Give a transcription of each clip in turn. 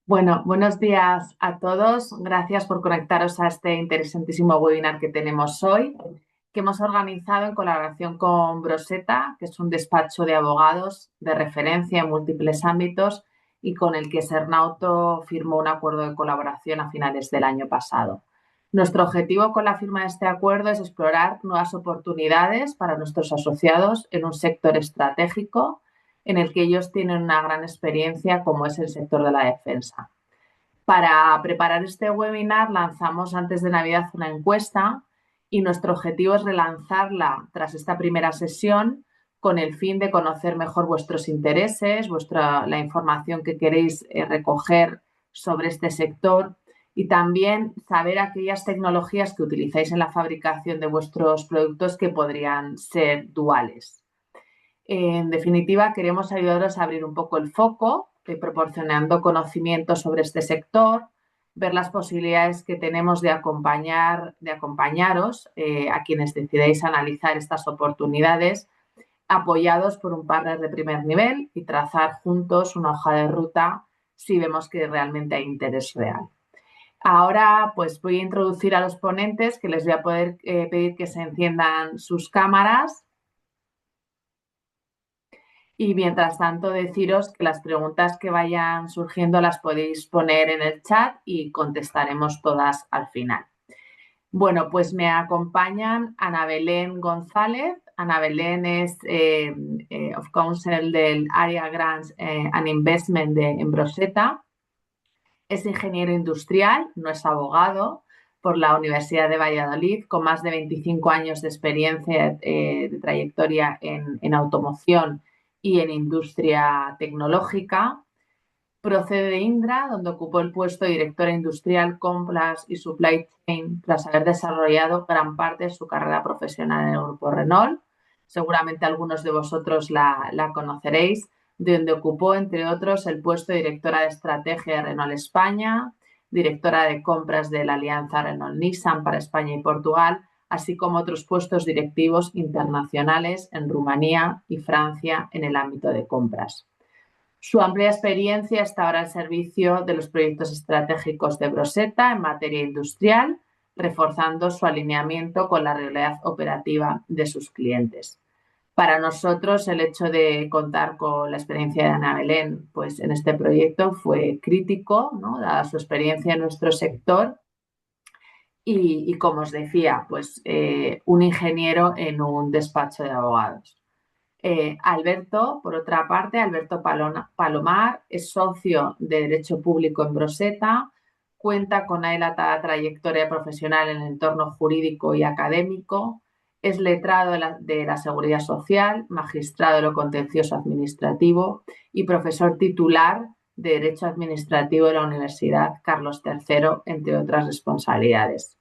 Bueno, buenos días a todos. Gracias por conectaros a este interesantísimo webinar que tenemos hoy, que hemos organizado en colaboración con Broseta, que es un despacho de abogados de referencia en múltiples ámbitos y con el que Sernauto firmó un acuerdo de colaboración a finales del año pasado. Nuestro objetivo con la firma de este acuerdo es explorar nuevas oportunidades para nuestros asociados en un sector estratégico en el que ellos tienen una gran experiencia, como es el sector de la defensa. Para preparar este webinar lanzamos antes de Navidad una encuesta y nuestro objetivo es relanzarla tras esta primera sesión con el fin de conocer mejor vuestros intereses, la información que queréis recoger sobre este sector y también saber aquellas tecnologías que utilizáis en la fabricación de vuestros productos que podrían ser duales. En definitiva, queremos ayudaros a abrir un poco el foco, proporcionando conocimientos sobre este sector, ver las posibilidades que tenemos de acompañaros a quienes decidáis analizar estas oportunidades, apoyados por un partner de primer nivel y trazar juntos una hoja de ruta si vemos que realmente hay interés real. Ahora pues voy a introducir a los ponentes, que les voy a poder pedir que se enciendan sus cámaras. Y mientras tanto, deciros que las preguntas que vayan surgiendo las podéis poner en el chat y contestaremos todas al final. Bueno, pues me acompañan Ana Belén González. Ana Belén es of Counsel del Area Grants and Investment de Broseta. Es ingeniero industrial, no es abogado, por la Universidad de Valladolid, con más de 25 años de experiencia de trayectoria en automoción y en industria tecnológica. Procede de Indra, donde ocupó el puesto de directora industrial, compras y supply chain, tras haber desarrollado gran parte de su carrera profesional en el grupo Renault. Seguramente algunos de vosotros la conoceréis, donde ocupó, entre otros, el puesto de directora de estrategia de Renault España, directora de compras de la alianza Renault-Nissan para España y Portugal, así como otros puestos directivos internacionales en Rumanía y Francia en el ámbito de compras. Su amplia experiencia está ahora al servicio de los proyectos estratégicos de Broseta en materia industrial, reforzando su alineamiento con la realidad operativa de sus clientes. Para nosotros, el hecho de contar con la experiencia de Ana Belén pues, en este proyecto fue crítico, ¿no? Dada su experiencia en nuestro sector y como os decía, pues, un ingeniero en un despacho de abogados. Alberto, por otra parte, Alberto Palomar, es socio de Derecho Público en Broseta, cuenta con una dilatada trayectoria profesional en el entorno jurídico y académico, es letrado de la Seguridad Social, magistrado de lo contencioso administrativo y profesor titular de Derecho Administrativo de la Universidad Carlos III, entre otras responsabilidades.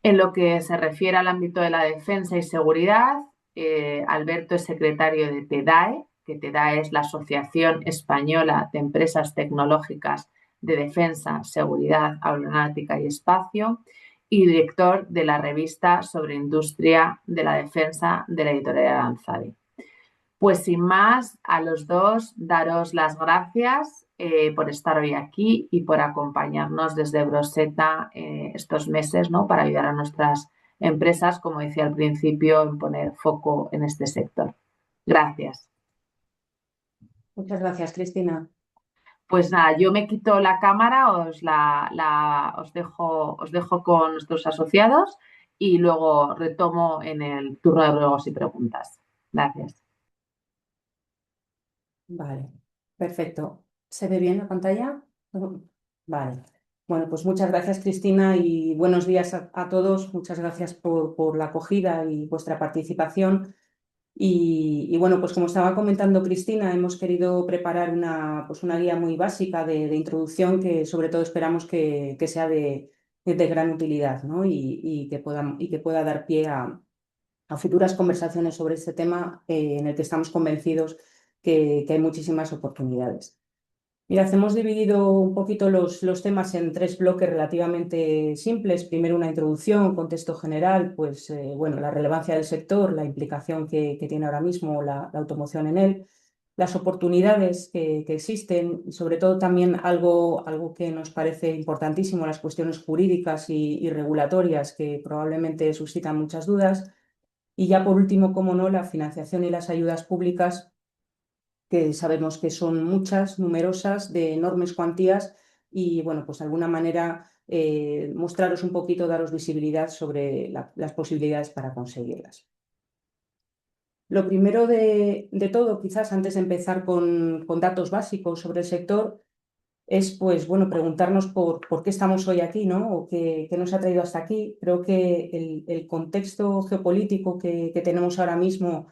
En lo que se refiere al ámbito de la defensa y seguridad, Alberto es secretario de TEDAE, que TEDAE es la Asociación Española de Empresas Tecnológicas de Defensa, Seguridad Aeronáutica y Espacio, y director de la revista sobre industria de la defensa de la editorial Aranzadi. Pues sin más, a los dos daros las gracias por estar hoy aquí y por acompañarnos desde Broseta estos meses, ¿no? Para ayudar a nuestras empresas, como decía al principio, en poner foco en este sector. Gracias. Muchas gracias, Cristina. Pues nada, yo me quito la cámara, os dejo con nuestros asociados y luego retomo en el turno de ruegos y preguntas. Gracias. Vale, perfecto. ¿Se ve bien la pantalla? Vale. Bueno, pues muchas gracias, Cristina, y buenos días a todos. Muchas gracias por la acogida y vuestra participación. Y bueno, pues como estaba comentando Cristina, hemos querido preparar una guía muy básica de introducción que sobre todo esperamos que sea de gran utilidad, ¿no? Y que pueda dar pie a futuras conversaciones sobre este tema en el que estamos convencidos que hay muchísimas oportunidades. Mirad, hemos dividido un poquito los temas en tres bloques relativamente simples. Primero una introducción, contexto general, pues bueno, la relevancia del sector, la implicación que tiene ahora mismo la automoción en él. las oportunidades que existen y sobre todo también algo que nos parece importantísimo, las cuestiones jurídicas y regulatorias que probablemente suscitan muchas dudas. Y ya por último, como no, la financiación y las ayudas públicas, que sabemos que son muchas, numerosas, de enormes cuantías y, bueno, pues de alguna manera mostraros un poquito, daros visibilidad sobre las posibilidades para conseguirlas. Lo primero de todo, quizás antes de empezar con datos básicos sobre el sector, es pues bueno, preguntarnos por qué estamos hoy aquí, ¿no? O qué nos ha traído hasta aquí. Creo que el contexto geopolítico que tenemos ahora mismo,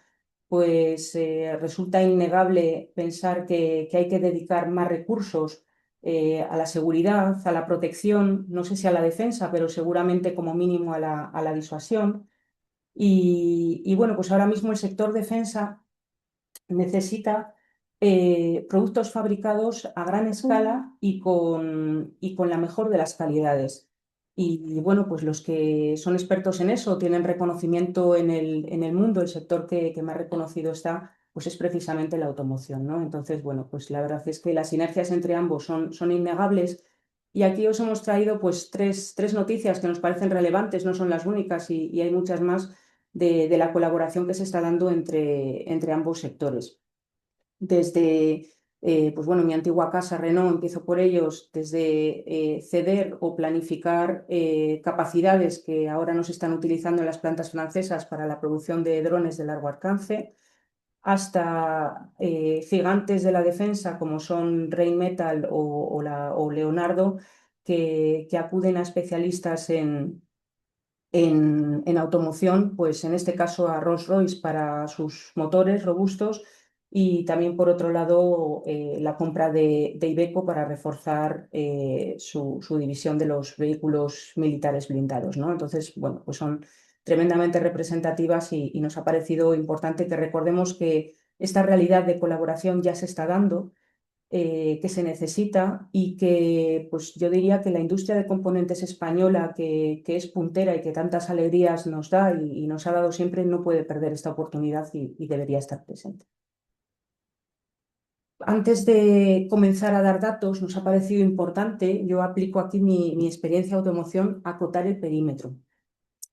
pues resulta innegable pensar que hay que dedicar más recursos a la seguridad, a la protección, no sé si a la defensa, pero seguramente como mínimo a la disuasión. Y bueno, pues ahora mismo el sector defensa necesita productos fabricados a gran escala y con la mejor de las calidades. Y bueno, pues los que son expertos en eso tienen reconocimiento en el mundo, el sector que más reconocido está, pues es precisamente la automoción, ¿no? Entonces, bueno, pues la verdad es que las sinergias entre ambos son innegables. Y aquí os hemos traído pues tres noticias que nos parecen relevantes, no son las únicas y hay muchas más de la colaboración que se está dando entre ambos sectores. Desde, pues bueno, mi antigua casa, Renault, empiezo por ellos, desde ceder o planificar capacidades que ahora no se están utilizando en las plantas francesas para la producción de drones de largo alcance, hasta gigantes de la defensa como son Rheinmetall o Leonardo, que acuden a especialistas en automoción, pues en este caso a Rolls-Royce para sus motores robustos y también por otro lado la compra de Iveco para reforzar su división de los vehículos militares blindados, ¿no? Entonces, bueno, pues son tremendamente representativas y nos ha parecido importante que recordemos que esta realidad de colaboración ya se está dando, que se necesita y que pues yo diría que la industria de componentes española, que es puntera y que tantas alegrías nos da y nos ha dado siempre, no puede perder esta oportunidad y debería estar presente. Antes de comenzar a dar datos, nos ha parecido importante, yo aplico aquí mi experiencia de automoción, acotar el perímetro.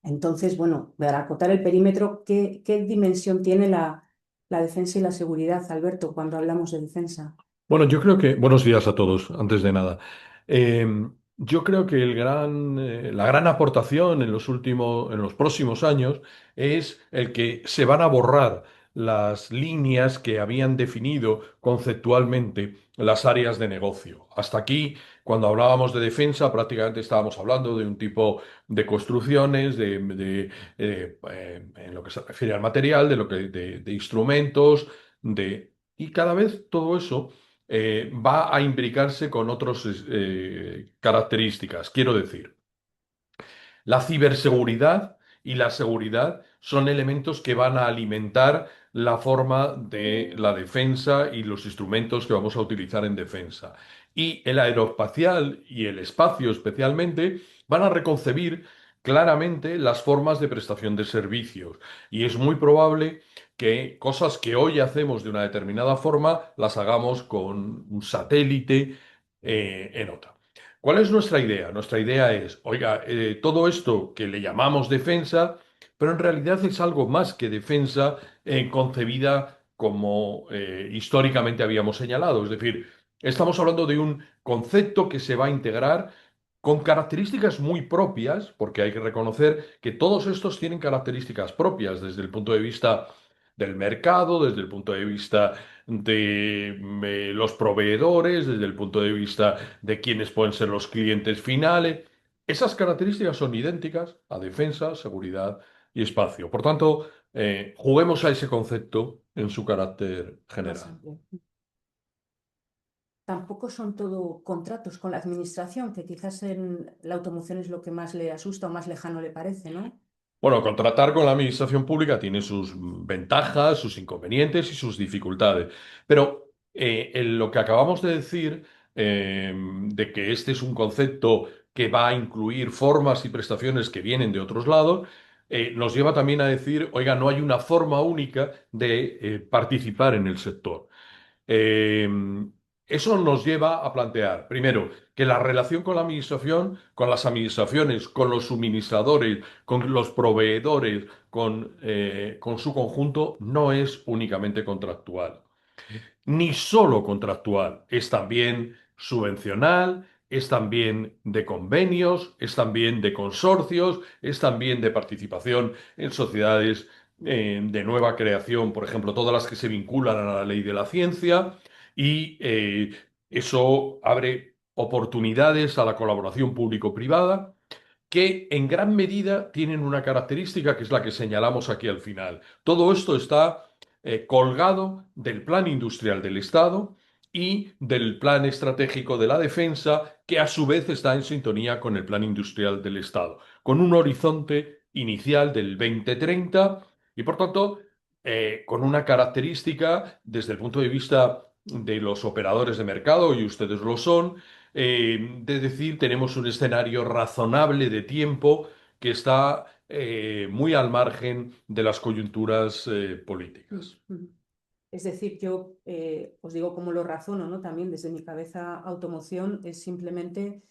Entonces, bueno, para acotar el perímetro, ¿qué dimensión tiene la defensa y la seguridad, Alberto, cuando hablamos de defensa? Bueno, yo creo que, buenos días a todos, antes de nada. Yo creo que la gran aportación en los próximos años es el que se van a borrar las líneas que habían definido conceptualmente las áreas de negocio. Hasta aquí, cuando hablábamos de defensa, prácticamente estábamos hablando de un tipo de construcciones, en lo que se refiere al material, de instrumentos, y cada vez todo eso va a imbricarse con otras características. Quiero decir, la ciberseguridad y la seguridad son elementos que van a alimentar la forma de la defensa y los instrumentos que vamos a utilizar en defensa. Y el aeroespacial y el espacio especialmente van a reconcebir claramente las formas de prestación de servicios. Y es muy probable que cosas que hoy hacemos de una determinada forma las hagamos con un satélite en otra. ¿Cuál es nuestra idea? Nuestra idea es, oiga, todo esto que le llamamos defensa, pero en realidad es algo más que defensa concebida como históricamente habíamos señalado. Es decir, estamos hablando de un concepto que se va a integrar con características muy propias, porque hay que reconocer que todos estos tienen características propias desde el punto de vista del mercado, desde el punto de vista de los proveedores, desde el punto de vista de quiénes pueden ser los clientes finales. Esas características son idénticas a defensa, seguridad y espacio. Por tanto, juguemos a ese concepto en su carácter Más general. amplio. Tampoco son todo contratos con la administración, que quizás en la automoción es lo que más le asusta o más lejano le parece, ¿no? Bueno, contratar con la administración pública tiene sus ventajas, sus inconvenientes y sus dificultades. Pero en lo que acabamos de decir, de que este es un concepto que va a incluir formas y prestaciones que vienen de otros lados, nos lleva también a decir, oiga, no hay una forma única de participar en el sector. Eh, Eso nos lleva a plantear, primero, que la relación con la administración, con las administraciones, con los suministradores, con los proveedores, con su conjunto, no es únicamente contractual, ni solo contractual, es también subvencional, es también de convenios, es también de consorcios, es también de participación en sociedades de nueva creación, por ejemplo, todas las que se vinculan a la ley de la ciencia, y eso abre oportunidades a la colaboración público-privada que en gran medida tienen una característica que es la que señalamos aquí al final. Todo esto está colgado del plan industrial del Estado y del plan estratégico de la defensa, que a su vez está en sintonía con el plan industrial del Estado, con un horizonte inicial del 2030 y, por tanto, con una característica desde el punto de vista de los operadores de mercado, y ustedes lo son, es decir, tenemos un escenario razonable de tiempo que está muy al margen de las coyunturas políticas. Es decir, yo os digo cómo lo razono, ¿no? También desde mi cabeza automoción es simplemente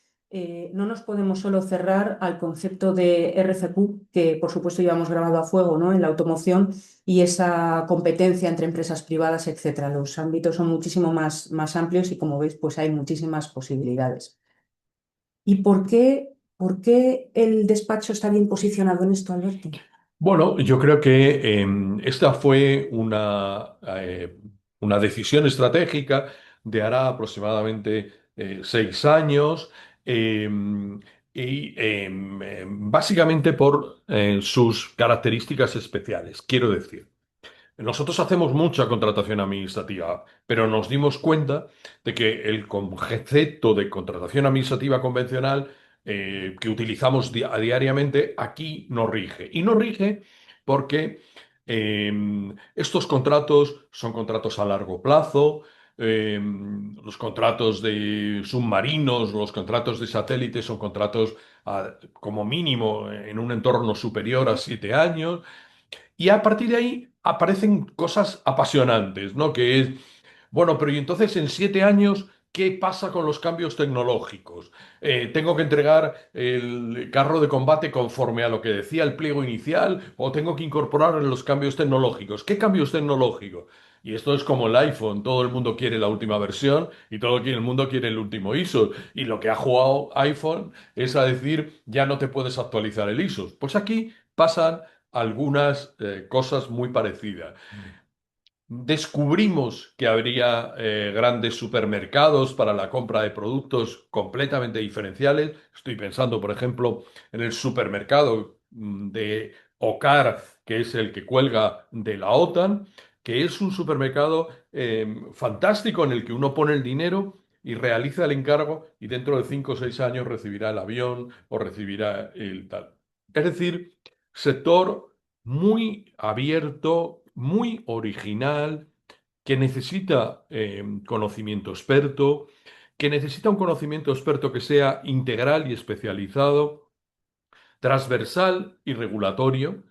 no nos podemos solo cerrar al concepto de RFQ, que por supuesto llevamos grabado a fuego, ¿no? En la automoción y esa competencia entre empresas privadas, etcétera. Los ámbitos son muchísimo más amplios y como veis, pues hay muchísimas posibilidades. ¿Y por qué el despacho está bien posicionado en esto, Alberto? Bueno, yo creo que esta fue una decisión estratégica de hará aproximadamente 6 años, eh, y básicamente por sus características especiales. Quiero decir, nosotros hacemos mucha contratación administrativa, pero nos dimos cuenta de que el concepto de contratación administrativa convencional que utilizamos diariamente aquí no rige. Y no rige porque estos contratos son contratos a largo plazo, eh, los contratos de submarinos, los contratos de satélites son contratos como mínimo en un entorno superior a 7 años. Y a partir de ahí aparecen cosas apasionantes, ¿no? Que es, bueno, pero y entonces en 7 años, ¿qué pasa con los cambios tecnológicos? ¿Tengo que entregar el carro de combate conforme a lo que decía el pliego inicial o tengo que incorporar los cambios tecnológicos? ¿Qué cambios tecnológicos? Y esto es como el iPhone, todo el mundo quiere la última versión y todo el mundo quiere el último ISO. Y lo que ha jugado iPhone es a decir, ya no te puedes actualizar el ISO. Pues aquí pasan algunas cosas muy parecidas. Descubrimos que habría grandes supermercados para la compra de productos completamente diferenciales. Estoy pensando, por ejemplo, en el supermercado de Ocar, que es el que cuelga de la OTAN, que es un supermercado fantástico en el que uno pone el dinero y realiza el encargo y dentro de 5 o 6 años recibirá el avión o recibirá el tal. Es decir, sector muy abierto, muy original, que necesita conocimiento experto, que necesita un conocimiento experto que sea integral y especializado, transversal y regulatorio.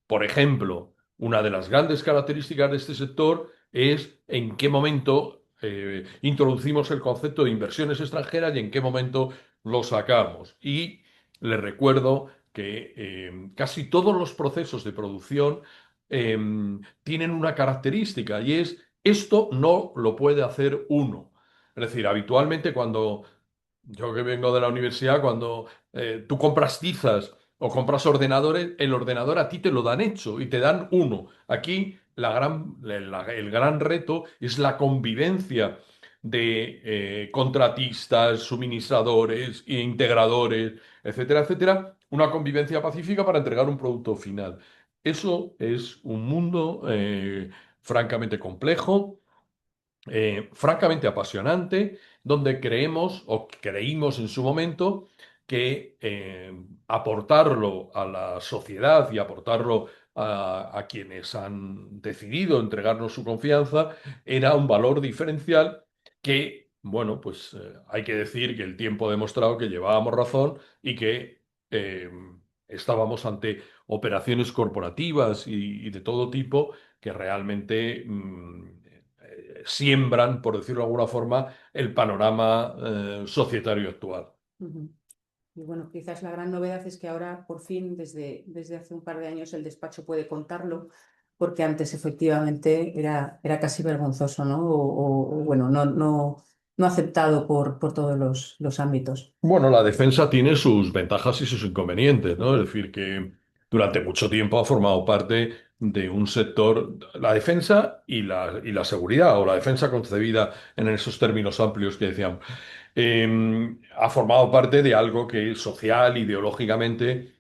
Por ejemplo, una de las grandes características de este sector es en qué momento introducimos el concepto de inversiones extranjeras y en qué momento lo sacamos. Y les recuerdo que casi todos los procesos de producción eh, tienen una característica y es esto no lo puede hacer uno. Es decir, habitualmente cuando yo que vengo de la universidad, cuando tú compras tizas o compras ordenadores, el ordenador a ti te lo dan hecho y te dan uno. Aquí el gran reto es la convivencia de contratistas, suministradores, integradores, etcétera, etcétera. Una convivencia pacífica para entregar un producto final. Eso es un mundo francamente complejo, francamente apasionante, donde creemos o creímos en su momento que aportarlo a la sociedad y aportarlo a quienes han decidido entregarnos su confianza era un valor diferencial que, bueno, pues hay que decir que el tiempo ha demostrado que llevábamos razón y que eh, estábamos ante operaciones corporativas y de todo tipo que realmente siembran, por decirlo de alguna forma, el panorama societario actual. Ujú. Y bueno, quizás la gran novedad es que ahora, por fin, desde hace un par de años, el despacho puede contarlo, porque antes efectivamente era casi vergonzoso, ¿no? O, bueno, no aceptado por todos los ámbitos. Bueno, la defensa tiene sus ventajas y sus inconvenientes, ¿no? Es decir, que durante mucho tiempo ha formado parte de un sector, la defensa y la seguridad, o la defensa concebida en esos términos amplios que decíamos, ha formado parte de algo que social, ideológicamente,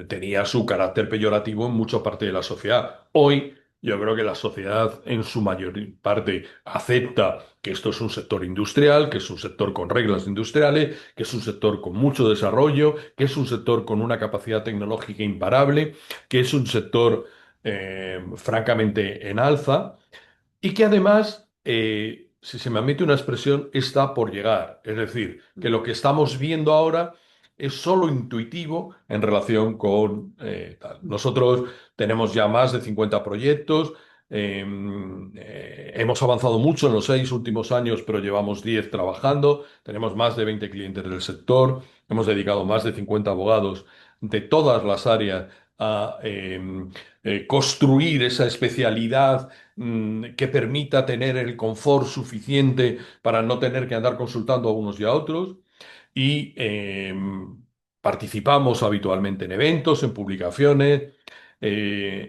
tenía su carácter peyorativo en mucha parte de la sociedad. Hoy, yo creo que la sociedad en su mayor parte acepta que esto es un sector industrial, que es un sector con reglas industriales, que es un sector con mucho desarrollo, que es un sector con una capacidad tecnológica imparable, que es un sector francamente en alza y que además, si se me admite una expresión, está por llegar. Es decir, que lo que estamos viendo ahora es solo intuitivo en relación con tal. Nosotros tenemos ya más de 50 proyectos. eh, Hemos avanzado mucho en los 6 últimos años, pero llevamos 10 trabajando. Tenemos más de 20 clientes del sector. Hemos dedicado más de 50 abogados de todas las áreas a construir esa especialidad que permita tener el confort suficiente para no tener que andar consultando a unos y a otros. Y participamos habitualmente en eventos, en publicaciones,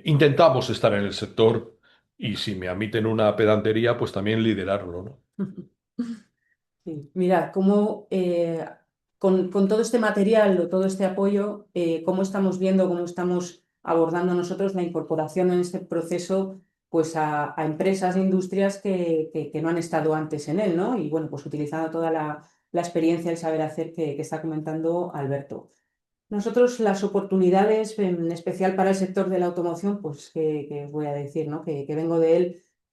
intentamos estar en el sector y si me admiten una pedantería, pues también liderarlo, ¿no? Sí. Mirad, cómo con todo este material o todo este apoyo, cómo estamos viendo, cómo estamos abordando nosotros la incorporación en este proceso pues a empresas e industrias que no han estado antes en él, ¿no? Y bueno, pues utilizando toda la experiencia, el saber hacer que está comentando Alberto. Nosotros las oportunidades, en especial para el sector de la automoción, pues que os voy a decir, ¿no? Que vengo de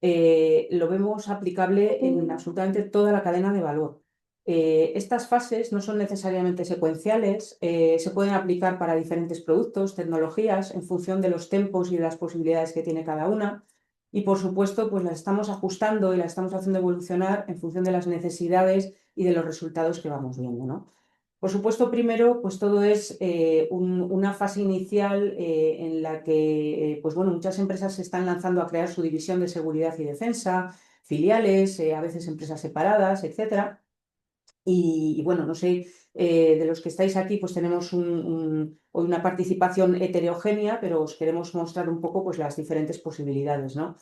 él, lo vemos aplicable en absolutamente toda la cadena de valor. Estas fases no son necesariamente secuenciales, se pueden aplicar para diferentes productos, tecnologías, en función de los tempos y de las posibilidades que tiene cada una. Y por supuesto, pues las estamos ajustando y las estamos haciendo evolucionar en función de las necesidades y de los resultados que vamos viendo, ¿no? Por supuesto, primero, pues todo es una fase inicial en la que pues bueno, muchas empresas se están lanzando a crear su división de seguridad y defensa, filiales, a veces empresas separadas, etcétera. Y bueno, no sé, de los que estáis aquí, pues tenemos hoy una participación heterogénea, pero os queremos mostrar un poco pues, las diferentes posibilidades, ¿no?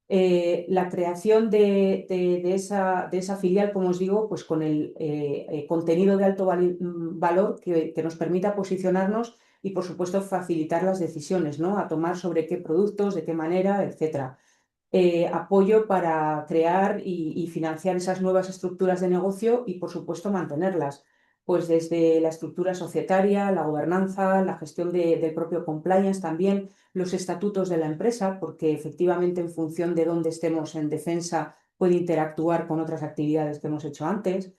La creación de esa filial, como os digo, pues con el contenido de alto valor que nos permita posicionarnos y, por supuesto, facilitar las decisiones, ¿no? A tomar sobre qué productos, de qué manera, etcétera. Apoyo para crear y financiar esas nuevas estructuras de negocio y, por supuesto, mantenerlas. Pues desde la estructura societaria, la gobernanza, la gestión del propio compliance también, los estatutos de la empresa, porque efectivamente en función de dónde estemos en defensa puede interactuar con otras actividades que hemos hecho antes.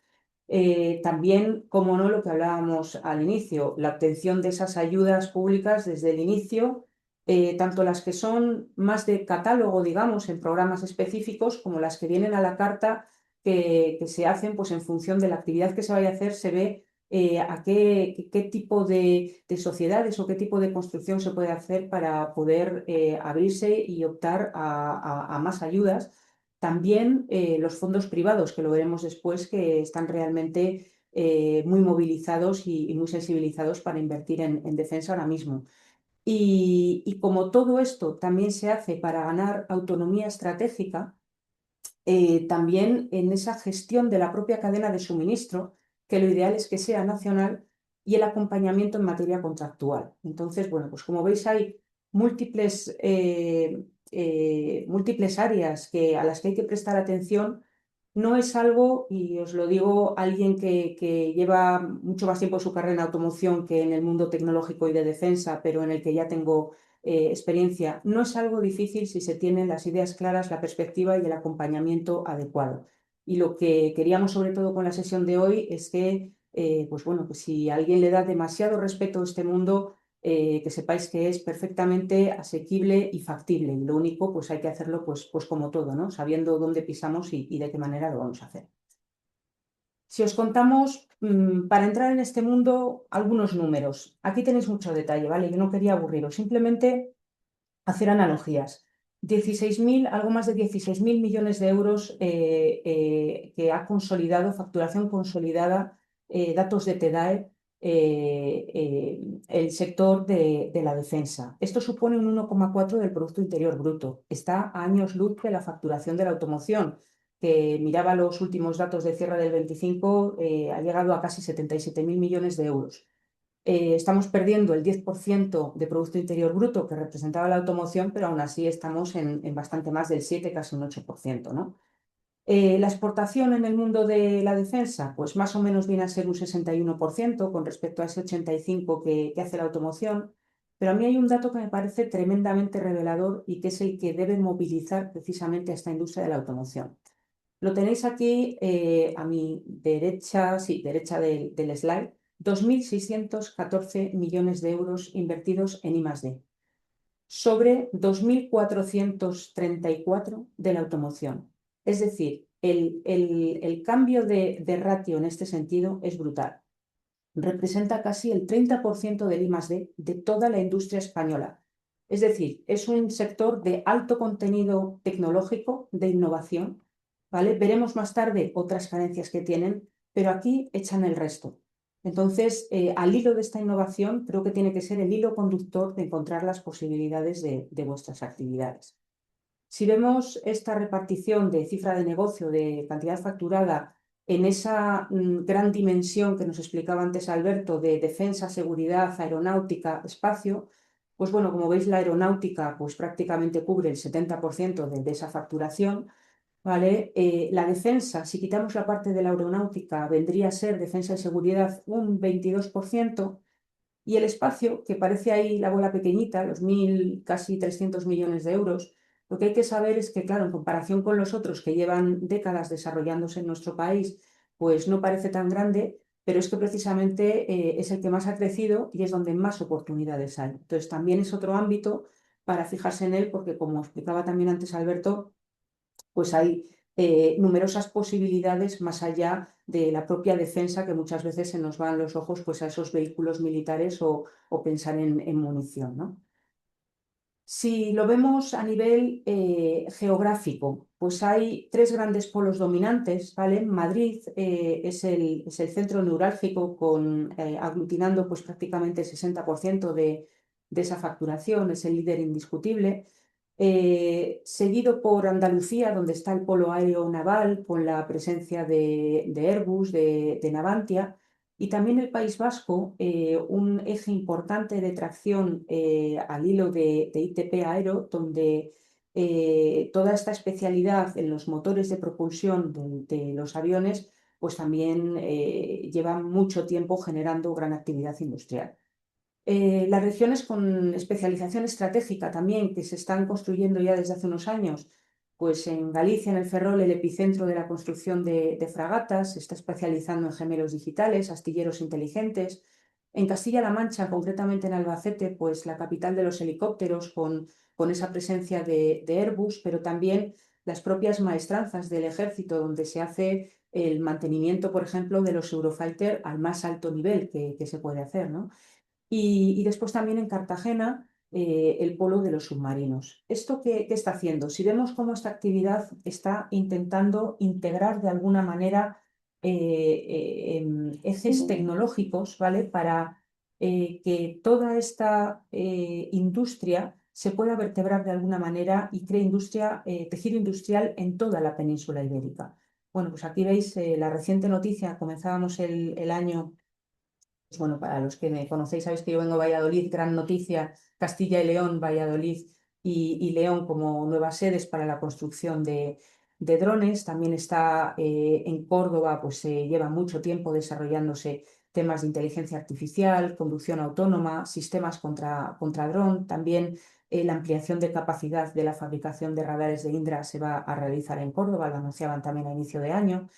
También, como no, lo que hablábamos al inicio, la obtención de esas ayudas públicas desde el inicio, tanto las que son más de catálogo, digamos, en programas específicos, como las que vienen a la carta que se hacen pues, en función de la actividad que se vaya a hacer, se ve a qué tipo de sociedades o qué tipo de construcción se puede hacer para poder abrirse y optar a más ayudas. También los fondos privados, que lo veremos después, que están realmente muy movilizados y muy sensibilizados para invertir en defensa ahora mismo. Y como todo esto también se hace para ganar autonomía estratégica, también en esa gestión de la propia cadena de suministro, que lo ideal es que sea nacional, y el acompañamiento en materia contractual. Entonces, bueno, pues como veis hay múltiples áreas a las que hay que prestar atención. No es algo, y os lo digo alguien que lleva mucho más tiempo en su carrera en automoción que en el mundo tecnológico y de defensa, pero en el que ya tengo experiencia, no es algo difícil si se tienen las ideas claras, la perspectiva y el acompañamiento adecuado. Y lo que queríamos sobre todo con la sesión de hoy es que, pues bueno, pues si a alguien le da demasiado respeto a este mundo, que sepáis que es perfectamente asequible y factible. Y lo único, pues hay que hacerlo pues como todo, ¿no? Sabiendo dónde pisamos y de qué manera lo vamos a hacer. Si os contamos, para entrar en este mundo, algunos números. Aquí tenéis mucho detalle, ¿vale? Yo no quería aburriros, simplemente hacer analogías. 16.000, algo más de 16.000 millones de euros que ha consolidado, facturación consolidada, datos de TEDAE, el sector de la defensa. Esto supone un 1,4 del Producto Interior Bruto. Está a años luz de la facturación de la automoción, que miraba los últimos datos de cierre del 25, ha llegado a casi 77.000 millones de euros. Estamos perdiendo el 10% de Producto Interior Bruto que representaba la automoción, pero aún así estamos en bastante más del 7, casi un 8%, ¿no? La exportación en el mundo de la defensa, pues más o menos viene a ser un 61% con respecto a ese 85% que hace la automoción, pero a mí hay un dato que me parece tremendamente revelador y que es el que debe movilizar precisamente a esta industria de la automoción. Lo tenéis aquí a mi derecha, sí, derecha del slide, 2.614 millones de euros invertidos en I+D, sobre 2.434 de la automoción. Es decir, el cambio de ratio en este sentido es brutal. Representa casi el 30% del I+D de toda la industria española. Es decir, es un sector de alto contenido tecnológico, de innovación, ¿vale? Veremos más tarde otras carencias que tienen, pero aquí echan el resto. Entonces, al hilo de esta innovación, creo que tiene que ser el hilo conductor de encontrar las posibilidades de vuestras actividades. Si vemos esta repartición de cifra de negocio, de cantidad facturada, en esa gran dimensión que nos explicaba antes Alberto de defensa, seguridad, aeronáutica, espacio, pues bueno, como veis la aeronáutica pues prácticamente cubre el 70% de esa facturación, ¿vale? La defensa, si quitamos la parte de la aeronáutica, vendría a ser defensa y seguridad un 22%, y el espacio, que parece ahí la bola pequeñita, los 1.000, casi 300 millones de euros, lo que hay que saber es que, claro, en comparación con los otros que llevan décadas desarrollándose en nuestro país, pues no parece tan grande, pero es que precisamente es el que más ha crecido y es donde más oportunidades hay. Entonces, también es otro ámbito para fijarse en él, porque como explicaba también antes Alberto, pues hay numerosas posibilidades más allá de la propia defensa, que muchas veces se nos van los ojos pues, a esos vehículos militares o pensar en munición, ¿no? Si lo vemos a nivel geográfico, pues hay tres grandes polos dominantes, ¿vale? Madrid es el centro neurálgico aglutinando pues, prácticamente el 60% de esa facturación, es el líder indiscutible. Seguido por Andalucía, donde está el polo aéreo naval, con la presencia de Airbus, de Navantia, y también el País Vasco, un eje importante de tracción al hilo de ITP Aero, donde toda esta especialidad en los motores de propulsión de los aviones, pues también lleva mucho tiempo generando gran actividad industrial. Las regiones con especialización estratégica también, que se están construyendo ya desde hace unos años, pues en Galicia, en el Ferrol, el epicentro de la construcción de fragatas, se está especializando en gemelos digitales, astilleros inteligentes. En Castilla-La Mancha, concretamente en Albacete, pues la capital de los helicópteros con esa presencia de Airbus, pero también las propias maestranzas del ejército, donde se hace el mantenimiento, por ejemplo, de los Eurofighter al más alto nivel que se puede hacer, ¿no? Y después también en Cartagena, el polo de los submarinos. ¿Esto qué está haciendo? Si vemos cómo esta actividad está intentando integrar de alguna manera ejes tecnológicos, ¿vale? Para que toda esta industria se pueda vertebrar de alguna manera y cree industria, tejido industrial en toda la península ibérica. Bueno, pues aquí veis la reciente noticia, comenzábamos el año. Pues bueno, para los que me conocéis, sabéis que yo vengo de Valladolid, gran noticia, Castilla y León, Valladolid y León como nuevas sedes para la construcción de drones. También está en Córdoba, pues se lleva mucho tiempo desarrollándose temas de inteligencia artificial, conducción autónoma, sistemas contra dron. También la ampliación de capacidad de la fabricación de radares de Indra se va a realizar en Córdoba, lo anunciaban también a inicio de año.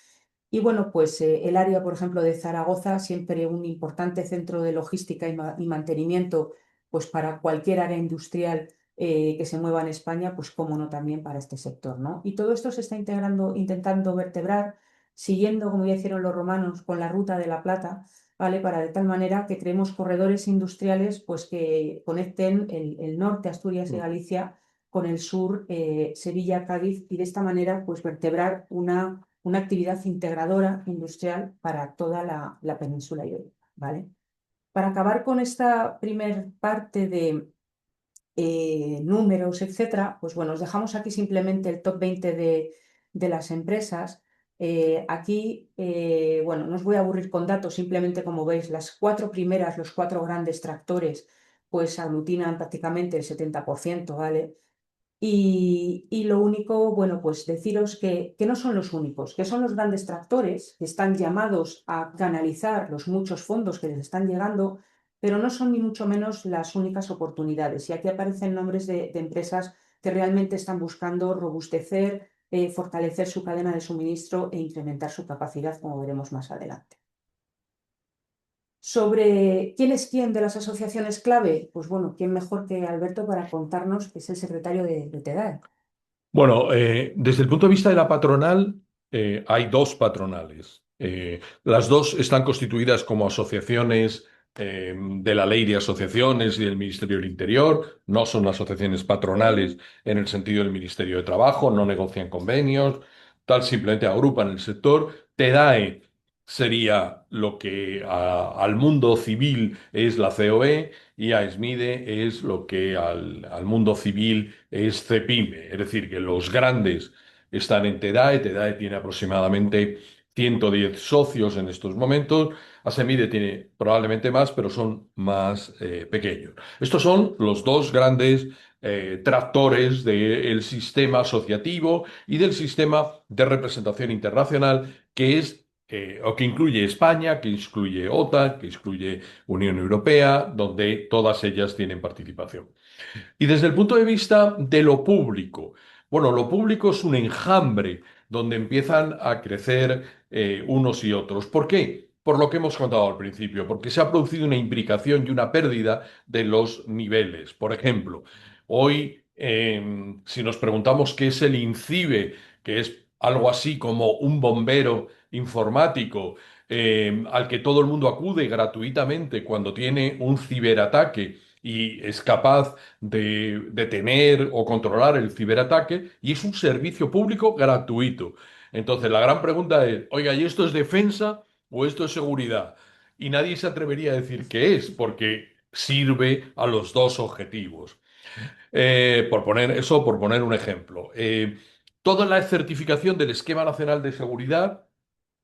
Y bueno, pues el área, por ejemplo, de Zaragoza, siempre un importante centro de logística y mantenimiento pues para cualquier área industrial que se mueva en España, pues cómo no también para este sector, ¿no? Y todo esto se está integrando, intentando vertebrar, siguiendo, como ya hicieron los romanos, con la ruta de la Plata, ¿vale? Para de tal manera que creemos corredores industriales pues, que conecten el norte, Asturias y Galicia, con el sur, Sevilla, Cádiz, y de esta manera pues, vertebrar una actividad integradora industrial para toda la península ibérica, ¿vale? Para acabar con esta primer parte de números, etcétera, pues bueno, os dejamos aquí simplemente el top 20 de las empresas. Aquí, bueno, no os voy a aburrir con datos, simplemente como veis, las cuatro primeras, los cuatro grandes tractores, pues aglutinan prácticamente el 70%, ¿vale? Y lo único, bueno, pues deciros que no son los únicos, que son los grandes tractores que están llamados a canalizar los muchos fondos que les están llegando, pero no son ni mucho menos las únicas oportunidades. Y aquí aparecen nombres de empresas que realmente están buscando robustecer, fortalecer su cadena de suministro e incrementar su capacidad, como veremos más adelante. Sobre quién es quién de las asociaciones clave, pues bueno, quién mejor que Alberto para contarnos, que es el secretario de TEDAE. Bueno, desde el punto de vista de la patronal, hay dos patronales. Las dos están constituidas como asociaciones de la Ley de Asociaciones y del Ministerio del Interior. No son asociaciones patronales en el sentido del Ministerio de Trabajo, no negocian convenios, tal, simplemente agrupan el sector. TEDAE sería lo que al mundo civil es la COE y a SMIDE es lo que al mundo civil es CEPIME. Es decir, que los grandes están en TEDAE. TEDAE tiene aproximadamente 110 socios en estos momentos. ASEMIDE tiene probablemente más, pero son más pequeños. Estos son los dos grandes tractores del sistema asociativo y del sistema de representación internacional que es o que incluye España, que incluye OTAN, que incluye Unión Europea, donde todas ellas tienen participación. Y desde el punto de vista de lo público, bueno, lo público es un enjambre donde empiezan a crecer unos y otros. ¿Por qué? Por lo que hemos contado al principio, porque se ha producido una imbricación y una pérdida de los niveles. Por ejemplo, hoy, si nos preguntamos qué es el INCIBE, que es algo así como un bombero informático, al que todo el mundo acude gratuitamente cuando tiene un ciberataque y es capaz de detener o controlar el ciberataque, y es un servicio público gratuito. Entonces, la gran pregunta es, oiga, ¿y esto es defensa o esto es seguridad? Y nadie se atrevería a decir qué es, porque sirve a los dos objetivos. Por poner un ejemplo. Toda la certificación del Esquema Nacional de Seguridad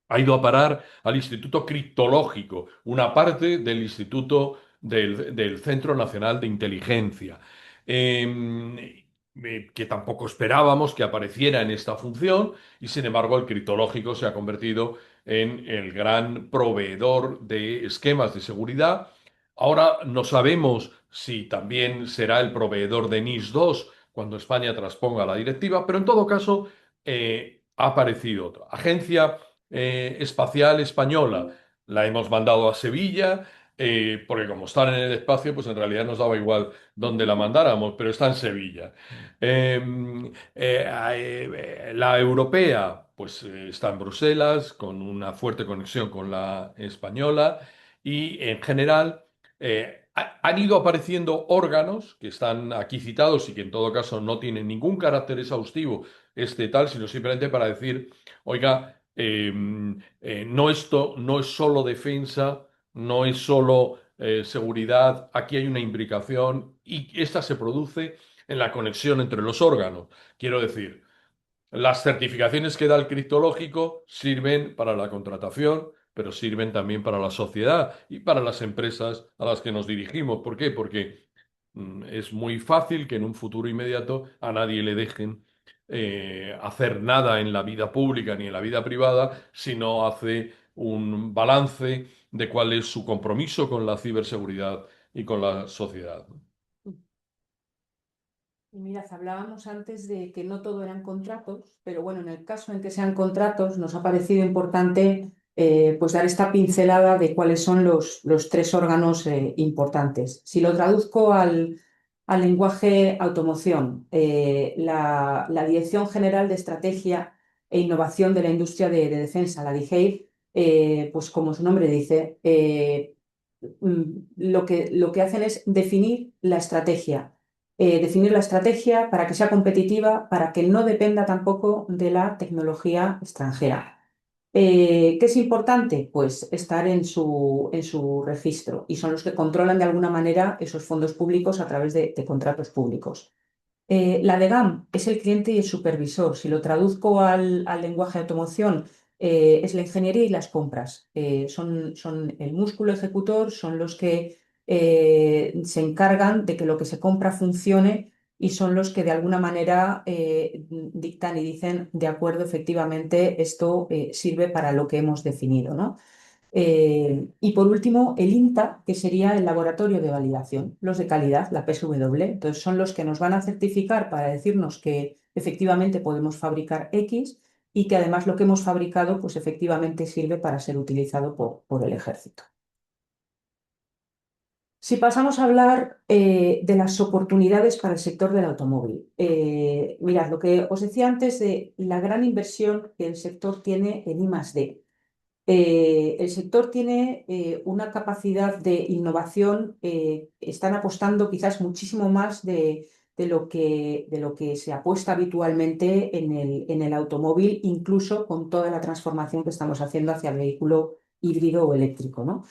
ha ido a parar al Instituto Criptológico, una parte del Instituto del Centro Nacional de Inteligencia, que tampoco esperábamos que apareciera en esta función, y sin embargo el criptológico se ha convertido en el gran proveedor de esquemas de seguridad. Ahora no sabemos si también será el proveedor de NIS 2 cuando España transponga la directiva, pero en todo caso ha aparecido otra agencia espacial española. La hemos mandado a Sevilla, porque como están en el espacio, pues en realidad nos daba igual dónde la mandáramos, pero está en Sevilla. La europea, pues está en Bruselas, con una fuerte conexión con la española, y en general han ido apareciendo órganos que están aquí citados y que en todo caso no tienen ningún carácter exhaustivo este tal, sino simplemente para decir, oiga, no, esto no es solo defensa, no es solo seguridad, aquí hay una imbricación y esta se produce en la conexión entre los órganos. Quiero decir, las certificaciones que da el criptológico sirven para la contratación, pero sirven también para la sociedad y para las empresas a las que nos dirigimos. ¿Por qué? Porque es muy fácil que en un futuro inmediato a nadie le dejen hacer nada en la vida pública ni en la vida privada si no hace un balance de cuál es su compromiso con la ciberseguridad y con la sociedad. Y mirad, hablábamos antes de que no todo eran contratos, pero bueno, en el caso en que sean contratos, nos ha parecido importante pues dar esta pincelada de cuáles son los tres órganos importantes. Si lo traduzco al lenguaje automoción, la Dirección General de Estrategia e Innovación de la Industria de Defensa, la DIGEID, pues como su nombre dice, lo que hacen es definir la estrategia para que sea competitiva, para que no dependa tampoco de la tecnología extranjera. ¿Qué es importante? Pues estar en su registro y son los que controlan de alguna manera esos fondos públicos a través de contratos públicos. La de GAM es el cliente y el supervisor. Si lo traduzco al lenguaje de automoción, es la ingeniería y las compras. Son el músculo ejecutor, son los que se encargan de que lo que se compra funcione y son los que de alguna manera dictan y dicen, de acuerdo, efectivamente, esto sirve para lo que hemos definido, ¿no? Y por último, el INTA, que sería el laboratorio de validación, los de calidad, la PSW. Entonces, son los que nos van a certificar para decirnos que efectivamente podemos fabricar X y que además lo que hemos fabricado, pues efectivamente sirve para ser utilizado por el ejército. Si pasamos a hablar de las oportunidades para el sector del automóvil, mirad, lo que os decía antes de la gran inversión que el sector tiene en I+D. El sector tiene una capacidad de innovación, están apostando quizás muchísimo más de lo que se apuesta habitualmente en el automóvil, incluso con toda la transformación que estamos haciendo hacia el vehículo híbrido o eléctrico, ¿no?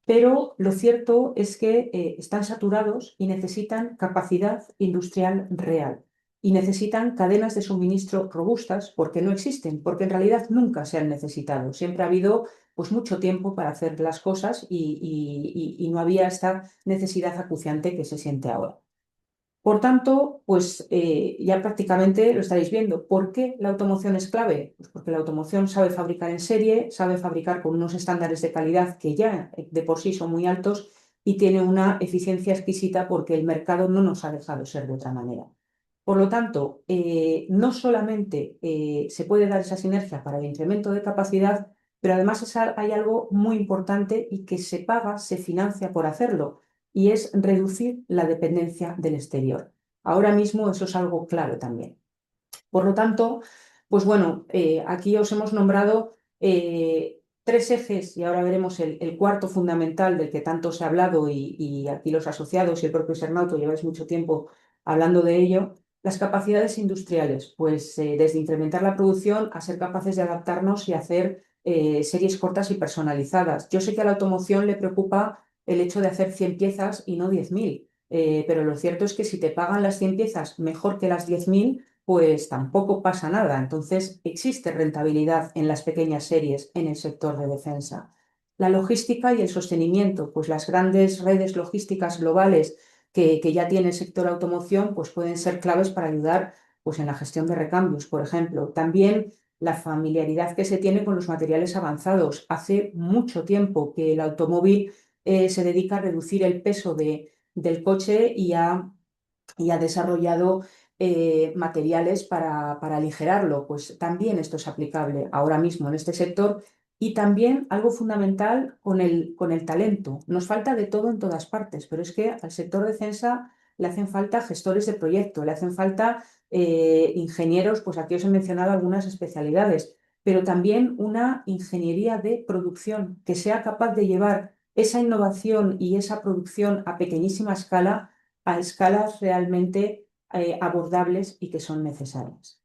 Pero lo cierto es que están saturados y necesitan capacidad industrial real y necesitan cadenas de suministro robustas porque no existen, porque en realidad nunca se han necesitado. Siempre ha habido pues mucho tiempo para hacer las cosas y no había esta necesidad acuciante que se siente ahora. Por tanto, pues ya prácticamente lo estaréis viendo. ¿Por qué la automoción es clave? Pues porque la automoción sabe fabricar en serie, sabe fabricar con unos estándares de calidad que ya de por sí son muy altos y tiene una eficiencia exquisita porque el mercado no nos ha dejado ser de otra manera. Por lo tanto, no solamente se puede dar esa sinergia para el incremento de capacidad, pero además hay algo muy importante y que se paga, se financia por hacerlo y es reducir la dependencia del exterior. Ahora mismo eso es algo claro también. Por lo tanto, pues bueno, aquí os hemos nombrado tres ejes y ahora veremos el cuarto fundamental del que tanto se ha hablado y aquí los asociados y el propio Sernauto lleváis mucho tiempo hablando de ello. Las capacidades industriales, pues desde incrementar la producción a ser capaces de adaptarnos y hacer series cortas y personalizadas. Yo sé que a la automoción le preocupa el hecho de hacer 100 piezas y no 10.000, pero lo cierto es que si te pagan las 100 piezas mejor que las 10.000, pues tampoco pasa nada. Entonces, existe rentabilidad en las pequeñas series en el sector de defensa. La logística y el sostenimiento, pues las grandes redes logísticas globales que ya tiene el sector automoción, pues pueden ser claves para ayudar pues, en la gestión de recambios, por ejemplo. También la familiaridad que se tiene con los materiales avanzados. Hace mucho tiempo que el automóvil se dedica a reducir el peso del coche y ha desarrollado materiales para aligerarlo. Pues también esto es aplicable ahora mismo en este sector. Y también algo fundamental con el talento. Nos falta de todo en todas partes, pero es que al sector defensa le hacen falta gestores de proyecto, le hacen falta ingenieros, pues aquí os he mencionado algunas especialidades, pero también una ingeniería de producción que sea capaz de llevar esa innovación y esa producción a pequeñísima escala a escalas realmente abordables y que son necesarias.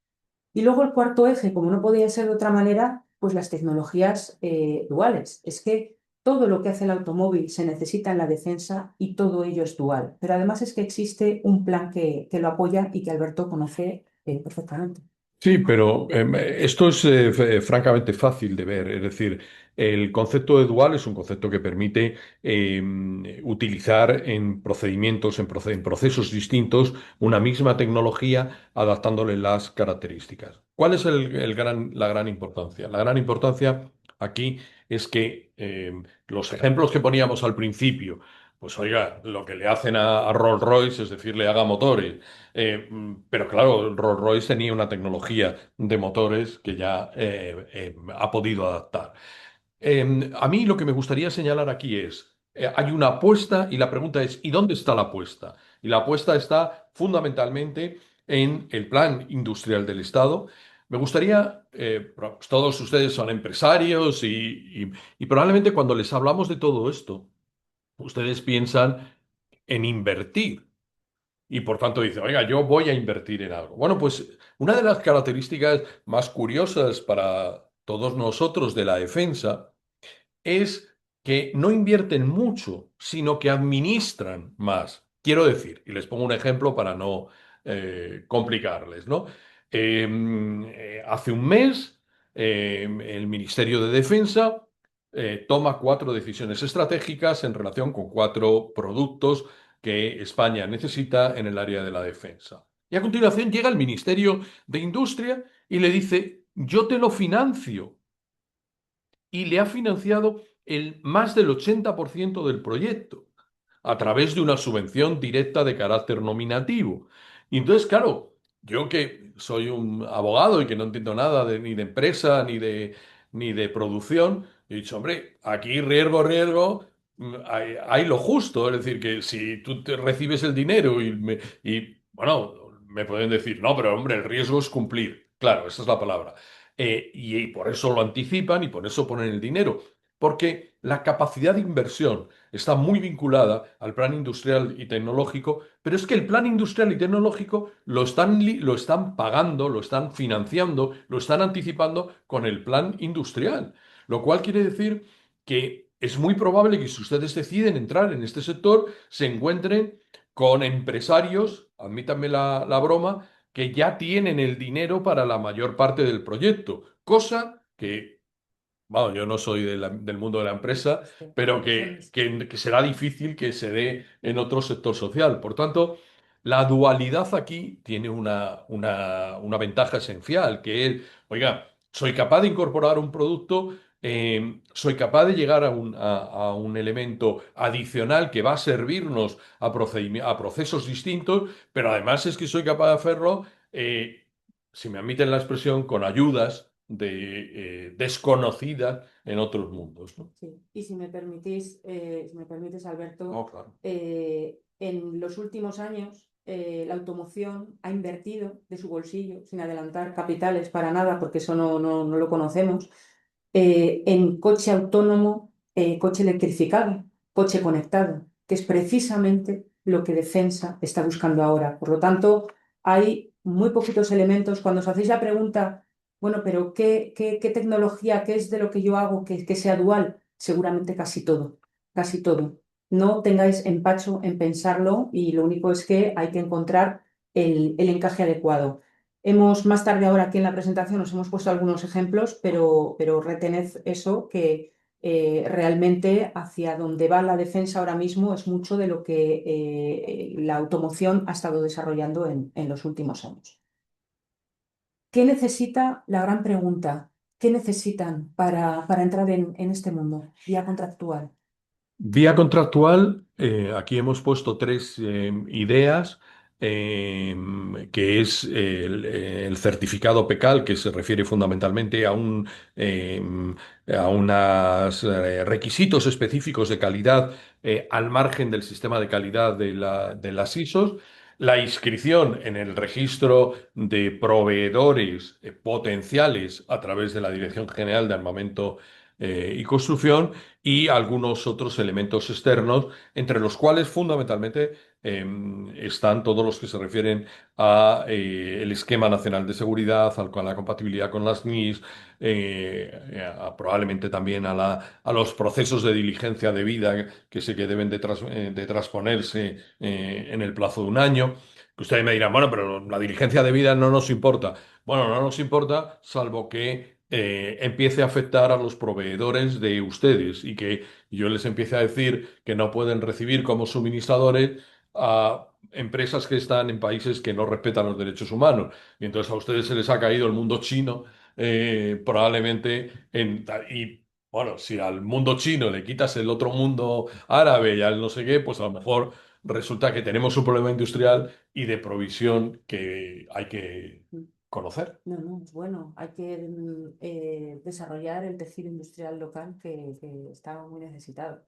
Y luego el cuarto eje, como no podía ser de otra manera, pues las tecnologías duales. Es que todo lo que hace el automóvil se necesita en la defensa y todo ello es dual. Pero además es que existe un plan que lo apoya y que Alberto conoce perfectamente. Sí, pero esto es francamente fácil de ver. Es decir, el concepto de dual es un concepto que permite utilizar en procedimientos, en procesos distintos, una misma tecnología, adaptándole las características. ¿Cuál es la gran importancia? La gran importancia aquí es que los ejemplos que poníamos al principio, pues oiga, lo que le hacen a Rolls-Royce, es decir, le haga motores. Pero claro, Rolls-Royce tenía una tecnología de motores que ya ha podido adaptar. A mí lo que me gustaría señalar aquí es, hay una apuesta y la pregunta es, ¿y dónde está la apuesta? Y la apuesta está fundamentalmente en el plan industrial del Estado. Me gustaría, pues todos ustedes son empresarios y probablemente cuando les hablamos de todo esto, ustedes piensan en invertir. Y por tanto dice, oiga, yo voy a invertir en algo. Bueno, pues una de las características más curiosas para todos nosotros de la defensa es que no invierten mucho, sino que administran más. Quiero decir, y les pongo un ejemplo para no complicarles, ¿no? Hace un mes, el Ministerio de Defensa toma 4 decisiones estratégicas en relación con 4 productos que España necesita en el área de la defensa. Y a continuación llega el Ministerio de Industria y le dice, yo te lo financio y le ha financiado el más del 80% del proyecto a través de una subvención directa de carácter nominativo. Y entonces, claro, yo que soy un abogado y que no entiendo nada ni de empresa ni de producción, he dicho, hombre, aquí riesgo, hay lo justo. Es decir, que si tú te recibes el dinero bueno, me pueden decir, no, pero hombre, el riesgo es cumplir. Claro, esa es la palabra. Y por eso lo anticipan y por eso ponen el dinero. Porque la capacidad de inversión está muy vinculada al plan industrial y tecnológico, pero es que el plan industrial y tecnológico lo están pagando, lo están financiando, lo están anticipando con el plan industrial. Lo cual quiere decir que es muy probable que si ustedes deciden entrar en este sector, se encuentren con empresarios, admítanme la broma, que ya tienen el dinero para la mayor parte del proyecto, cosa que, bueno, yo no soy del mundo de la empresa, pero que será difícil que se dé en otro sector social. Por tanto, la dualidad aquí tiene una ventaja esencial, que es, oiga, soy capaz de incorporar un producto, soy capaz de llegar a un elemento adicional que va a servirnos a procesos distintos, pero además es que soy capaz de hacerlo, si me admiten la expresión, con ayudas desconocidas en otros mundos, ¿no? Sí. Y si me permites, Alberto, Oh, claro. en los últimos años la automoción ha invertido de su bolsillo, sin adelantar capitales para nada, porque eso no lo conocemos, en coche autónomo, coche electrificado, coche conectado, que es precisamente lo que Defensa está buscando ahora. Por lo tanto, hay muy poquitos elementos. Cuando os hacéis la pregunta, bueno, pero ¿qué tecnología, qué es de lo que yo hago que sea dual? Seguramente casi todo, casi todo. No tengáis empacho en pensarlo y lo único es que hay que encontrar el encaje adecuado. Más tarde ahora aquí en la presentación os hemos puesto algunos ejemplos, pero retened eso, que realmente hacia donde va la defensa ahora mismo es mucho de lo que la automoción ha estado desarrollando en los últimos años. ¿Qué necesita, la gran pregunta, qué necesitan para entrar en este mundo vía contractual? Vía contractual, aquí hemos puesto 3 ideas, que es el certificado PECAL, que se refiere fundamentalmente a unos requisitos específicos de calidad al margen del sistema de calidad de las ISOs, la inscripción en el registro de proveedores potenciales a través de la Dirección General de Armamento y Construcción, y algunos otros elementos externos, entre los cuales fundamentalmente están todos los que se refieren a el Esquema Nacional de Seguridad, a la compatibilidad con las NIS, probablemente también a los procesos de diligencia debida que deben de transponerse en el plazo de un año. Que ustedes me dirán, bueno, pero la diligencia debida no nos importa. Bueno, no nos importa, salvo que empiece a afectar a los proveedores de ustedes y que yo les empiece a decir que no pueden recibir como suministradores a empresas que están en países que no respetan los derechos humanos. Y entonces a ustedes se les ha caído el mundo chino, probablemente y bueno, si al mundo chino le quitas el otro mundo árabe y al no sé qué, pues a lo mejor resulta que tenemos un problema industrial y de provisión que hay que conocer. No, no, es bueno. Hay que desarrollar el tejido industrial local que está muy necesitado.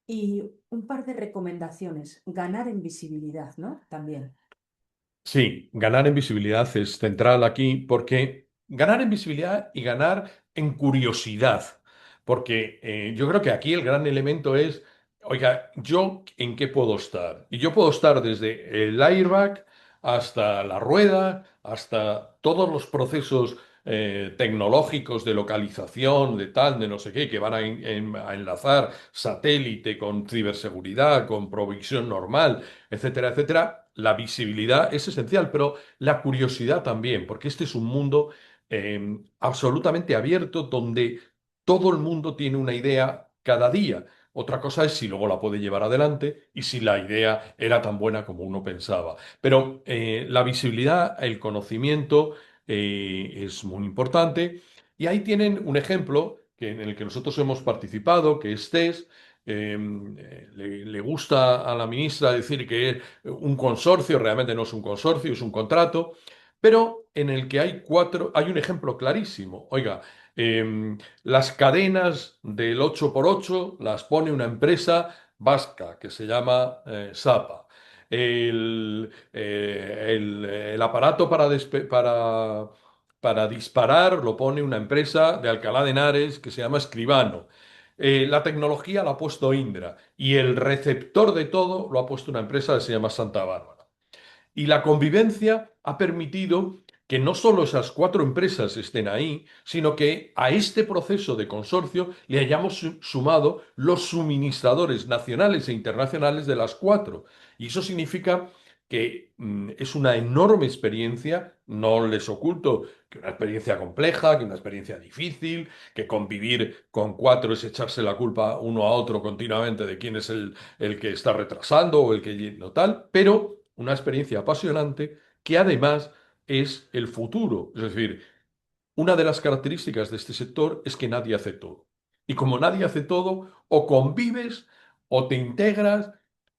Y un par de recomendaciones. Ganar en visibilidad, ¿no? También. Sí, ganar en visibilidad es central aquí porque ganar en visibilidad y ganar en curiosidad, porque yo creo que aquí el gran elemento es, oiga, ¿yo en qué puedo estar? Y yo puedo estar desde el airbag hasta la rueda, hasta todos los procesos tecnológicos de localización, de tal, de no sé qué, que van a enlazar satélite con ciberseguridad, con provisión normal, etcétera, etcétera. La visibilidad es esencial, pero la curiosidad también, porque este es un mundo absolutamente abierto donde todo el mundo tiene una idea cada día. Otra cosa es si luego la puede llevar adelante y si la idea era tan buena como uno pensaba. Pero la visibilidad, el conocimiento es muy importante. Y ahí tienen un ejemplo en el que nosotros hemos participado, que es TES. Le gusta a la ministra decir que es un consorcio, realmente no es un consorcio, es un contrato, pero en el que hay hay un ejemplo clarísimo. Oiga, las cadenas del 8x8 las pone una empresa vasca que se llama Sapa. El aparato para disparar lo pone una empresa de Alcalá de Henares que se llama Escribano. La tecnología la ha puesto Indra y el receptor de todo lo ha puesto una empresa que se llama Santa Bárbara. Y la convivencia ha permitido que no solo esas cuatro empresas estén ahí, sino que a este proceso de consorcio le hayamos sumado los suministradores nacionales e internacionales de las cuatro. Y eso significa que es una enorme experiencia, no les oculto que una experiencia compleja, que una experiencia difícil, que convivir con cuatro es echarse la culpa uno a otro continuamente de quién es el que está retrasando o el que no tal, pero una experiencia apasionante que además es el futuro. Es decir, una de las características de este sector es que nadie hace todo. Y como nadie hace todo, o convives, o te integras,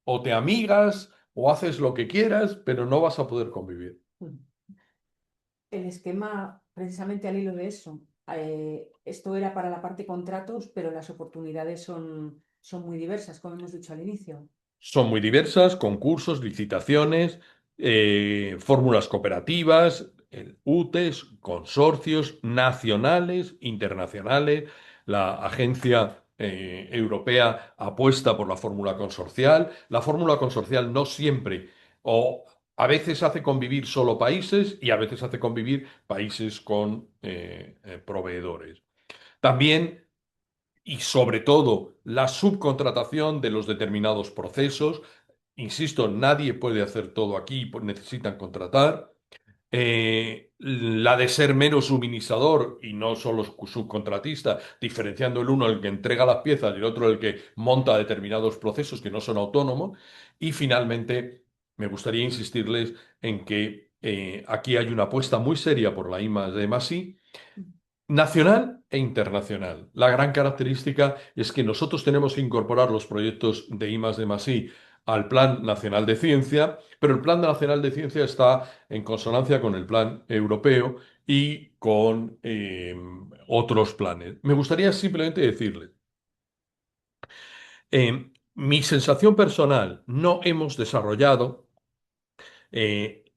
o te amigas, o haces lo que quieras, pero no vas a poder convivir. El esquema, precisamente al hilo de eso, esto era para la parte contratos, pero las oportunidades son muy diversas, como hemos dicho al inicio. Son muy diversas, concursos, licitaciones, fórmulas cooperativas, UTES, consorcios nacionales, internacionales. La agencia europea apuesta por la fórmula consorcial. La fórmula consorcial no siempre, o a veces hace convivir solo países y a veces hace convivir países con proveedores. También y sobre todo la subcontratación de los determinados procesos. Insisto, nadie puede hacer todo aquí, pues necesitan contratar. La de ser menos suministrador y no solo subcontratista, diferenciando el uno el que entrega las piezas y el otro el que monta determinados procesos que no son autónomos. Y finalmente, me gustaría insistirles en que aquí hay una apuesta muy seria por la I+D+I nacional e internacional. La gran característica es que nosotros tenemos que incorporar los proyectos de I+D+I al Plan Nacional de Ciencia, pero el Plan Nacional de Ciencia está en consonancia con el Plan Europeo y con otros planes. Me gustaría simplemente decirles, mi sensación personal, no hemos desarrollado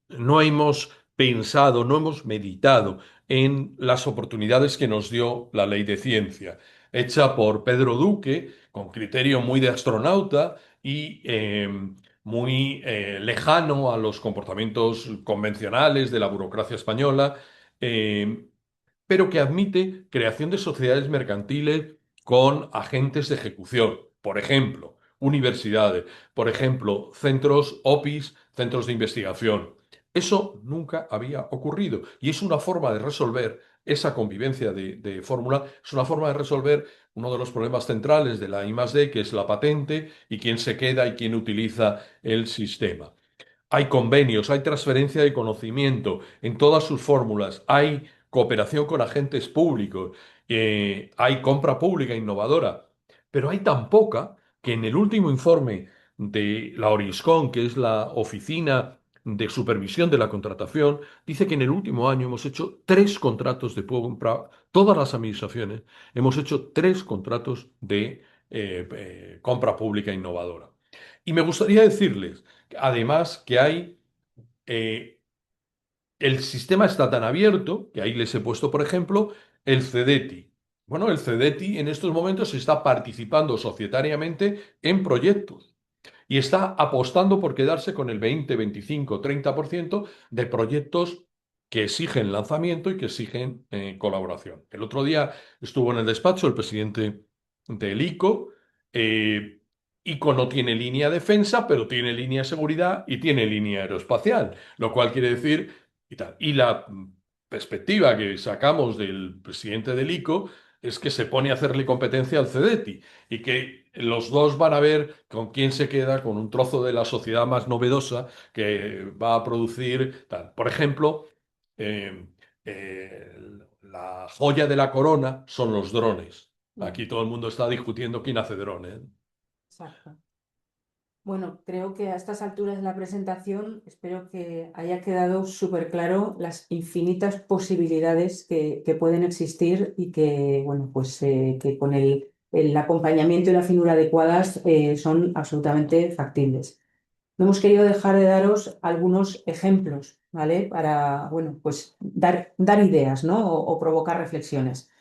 no hemos pensado, no hemos meditado en las oportunidades que nos dio la ley de ciencia, hecha por Pedro Duque, con criterio muy de astronauta y muy lejano a los comportamientos convencionales de la burocracia española, eh, pero que admite creación de sociedades mercantiles con agentes de ejecución, por ejemplo, universidades, por ejemplo, centros OPIs, centros de investigación. Eso nunca había ocurrido y es una forma de resolver esa convivencia de fórmula, es una forma de resolver uno de los problemas centrales de la I+D, que es la patente y quién se queda y quién utiliza el sistema. Hay convenios, hay transferencia de conocimiento en todas sus fórmulas, hay cooperación con agentes públicos, hay compra pública innovadora, pero hay tan poca que en el último informe de la Oriscon, que es la Oficina de supervisión de la contratación, dice que en el último año hemos hecho 3 contratos de compra, todas las administraciones hemos hecho 3 contratos de compra pública innovadora. Y me gustaría decirles, además, que hay el sistema está tan abierto que ahí les he puesto, por ejemplo, el CEDETI. Bueno, el CEDETI en estos momentos está participando societariamente en proyectos y está apostando por quedarse con el 20, 25, 30% de proyectos que exigen lanzamiento y que exigen colaboración. El otro día estuvo en el despacho el presidente del ICO. ICO no tiene línea defensa, pero tiene línea seguridad y tiene línea aeroespacial, lo cual quiere decir y tal. Y la perspectiva que sacamos del presidente del ICO es que se pone a hacerle competencia al CEDETI y que los dos van a ver con quién se queda con un trozo de la sociedad más novedosa que va a producir tal. Por ejemplo, eh, eh, la joya de la corona son los drones. Aquí todo el mundo está discutiendo quién hace drones. Exacto. Bueno, creo que a estas alturas de la presentación espero que haya quedado súper claro las infinitas posibilidades que pueden existir y que, bueno, pues que con el acompañamiento y la finura adecuadas son absolutamente factibles. No hemos querido dejar de daros algunos ejemplos, ¿vale? Para, bueno, pues dar ideas, ¿no? O provocar reflexiones.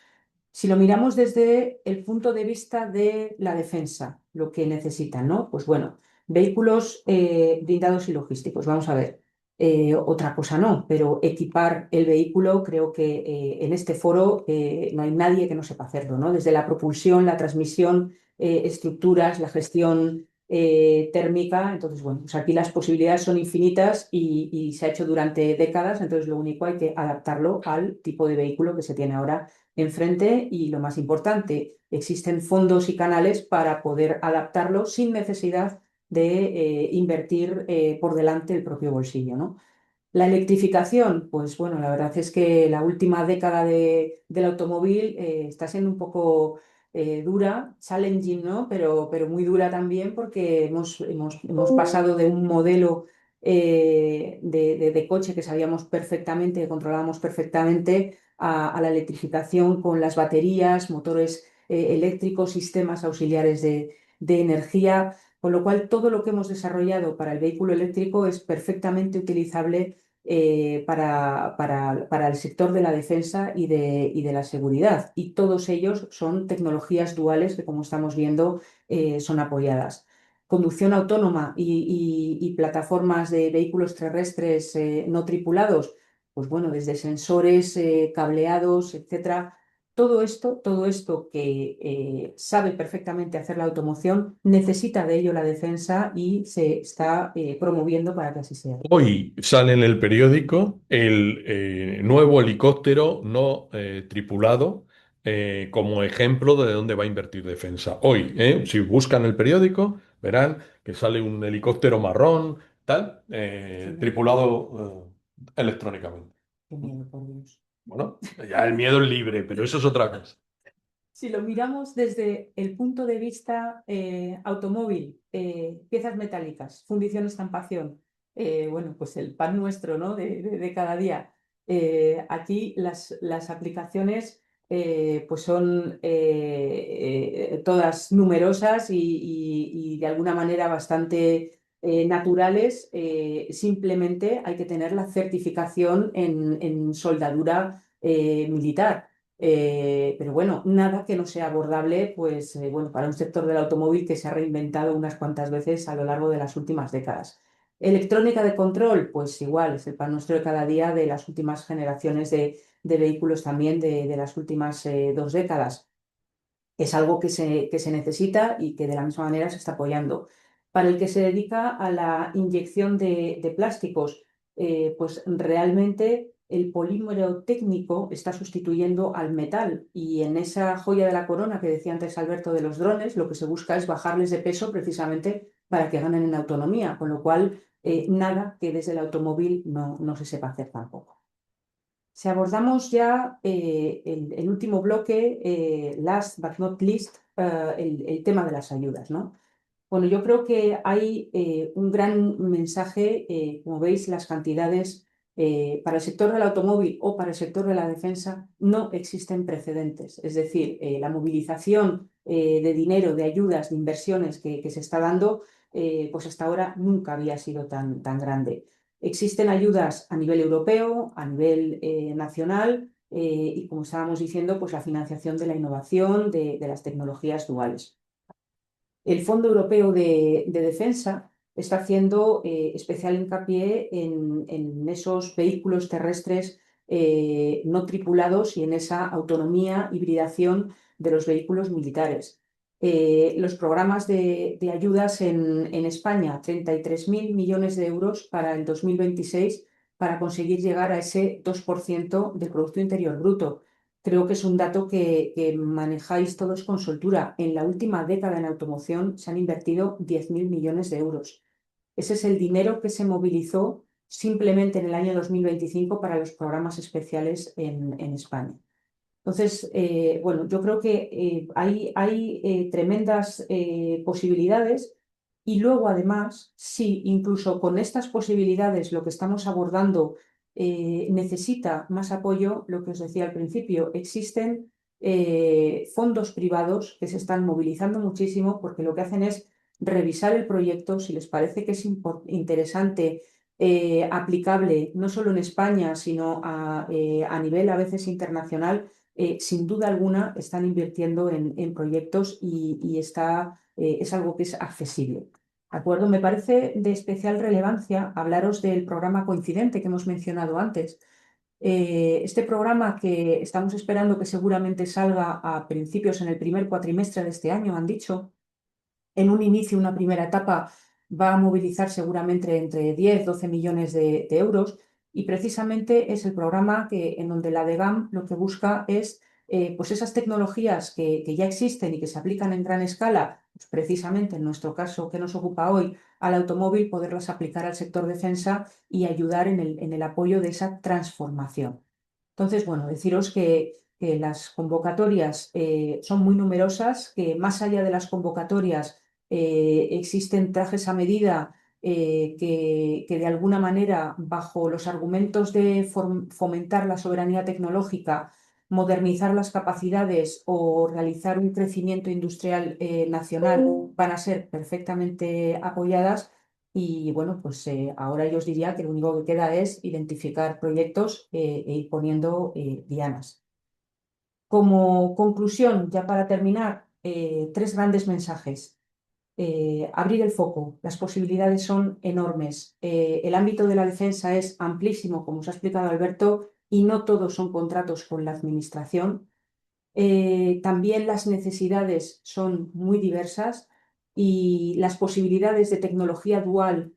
Si lo miramos desde el punto de vista de la defensa, lo que necesitan, ¿no? Pues bueno, vehículos blindados y logísticos, vamos a ver. Otra cosa no, pero equipar el vehículo, creo que en este foro no hay nadie que no sepa hacerlo, ¿no? Desde la propulsión, la transmisión, estructuras, la gestión térmica. Entonces, bueno, pues aquí las posibilidades son infinitas y se ha hecho durante décadas, entonces lo único hay que adaptarlo al tipo de vehículo que se tiene ahora enfrente y lo más importante, existen fondos y canales para poder adaptarlo sin necesidad de invertir por delante el propio bolsillo, ¿no? La electrificación, pues bueno, la verdad es que la última década del automóvil está siendo un poco dura, challenging, ¿no? Pero muy dura también porque hemos pasado de un modelo de coche que sabíamos perfectamente, que controlábamos perfectamente, a la electrificación con las baterías, motores eléctricos, sistemas auxiliares de energía, con lo cual todo lo que hemos desarrollado para el vehículo eléctrico es perfectamente utilizable para el sector de la defensa y de la seguridad. Y todos ellos son tecnologías duales que, como estamos viendo, son apoyadas. Conducción autónoma y plataformas de vehículos terrestres no tripulados, pues bueno, desde sensores, cableados, etcétera. Todo esto que sabe perfectamente hacer la automoción, necesita de ello la defensa y se está promoviendo para que así sea. Hoy sale en el periódico el nuevo helicóptero no tripulado como ejemplo de dónde va a invertir defensa. Hoy, si buscan el periódico, verán que sale un helicóptero marrón, tal, Sí, tripulado electrónicamente. qué miedo, por Dios. Bueno, ya el miedo es libre, pero eso es otra cosa. Si lo miramos desde el punto de vista automóvil, piezas metálicas, fundición, estampación, bueno, pues el pan nuestro, ¿no? de cada día. Aquí las aplicaciones pues son todas numerosas y de alguna manera bastante naturales. Simplemente hay que tener la certificación en soldadura militar. Pero bueno, nada que no sea abordable, pues bueno, para un sector del automóvil que se ha reinventado unas cuantas veces a lo largo de las últimas décadas. Electrónica de control, pues igual, es el pan nuestro de cada día de las últimas generaciones de vehículos también de las últimas 2 décadas. Es algo que se necesita y que de la misma manera se está apoyando. Para el que se dedica a la inyección de plásticos, pues realmente el polímero técnico está sustituyendo al metal y en esa joya de la corona que decía antes Alberto de los drones, lo que se busca es bajarles de peso precisamente para que ganen en autonomía, con lo cual nada que desde el automóvil no se sepa hacer tampoco. Si abordamos ya el último bloque, last but not least, el tema de las ayudas, ¿no? Bueno, yo creo que hay un gran mensaje, como veis, las cantidades para el sector del automóvil o para el sector de la defensa no existen precedentes. Es decir, la movilización de dinero, de ayudas, de inversiones que se está dando, pues hasta ahora nunca había sido tan grande. Existen ayudas a nivel europeo, a nivel nacional y, como estábamos diciendo, pues la financiación de la innovación, de las tecnologías duales. El Fondo Europeo de Defensa está haciendo especial hincapié en esos vehículos terrestres no tripulados y en esa autonomía, hibridación de los vehículos militares. Los programas de ayudas en España, 33.000 millones de euros para el 2026 para conseguir llegar a ese 2% del Producto Interior Bruto. Creo que es un dato que manejáis todos con soltura. En la última década en automoción se han invertido 10.000 millones de euros. Ese es el dinero que se movilizó simplemente en el año 2025 para los programas especiales en España. Entonces, bueno, yo creo que hay tremendas posibilidades y luego, además, si incluso con estas posibilidades lo que estamos abordando necesita más apoyo, lo que os decía al principio, existen fondos privados que se están movilizando muchísimo porque lo que hacen es revisar el proyecto, si les parece que es interesante, aplicable no solo en España, sino a nivel a veces internacional. Sin duda alguna están invirtiendo en proyectos y es algo que es accesible. ¿De acuerdo? Me parece de especial relevancia hablaros del programa Coincidente que hemos mencionado antes. Este programa que estamos esperando que seguramente salga a principios en el primer cuatrimestre de este año, han dicho, en un inicio, una primera etapa, va a movilizar seguramente entre 10, 12 millones de euros y precisamente es el programa en donde la DGAM lo que busca es pues esas tecnologías que ya existen y que se aplican en gran escala, pues precisamente en nuestro caso que nos ocupa hoy al automóvil, poderlas aplicar al sector defensa y ayudar en el apoyo de esa transformación. Entonces, bueno, deciros que las convocatorias son muy numerosas, que más allá de las convocatorias existen trajes a medida que de alguna manera, bajo los argumentos de fomentar la soberanía tecnológica, modernizar las capacidades o realizar un crecimiento industrial nacional, van a ser perfectamente apoyadas. Y bueno, pues ahora yo os diría que lo único que queda es identificar proyectos e ir poniendo dianas. Como conclusión, ya para terminar, tres grandes mensajes. Abrir el foco, las posibilidades son enormes. El ámbito de la defensa es amplísimo, como os ha explicado Alberto, y no todos son contratos con la administración. También las necesidades son muy diversas y las posibilidades de tecnología dual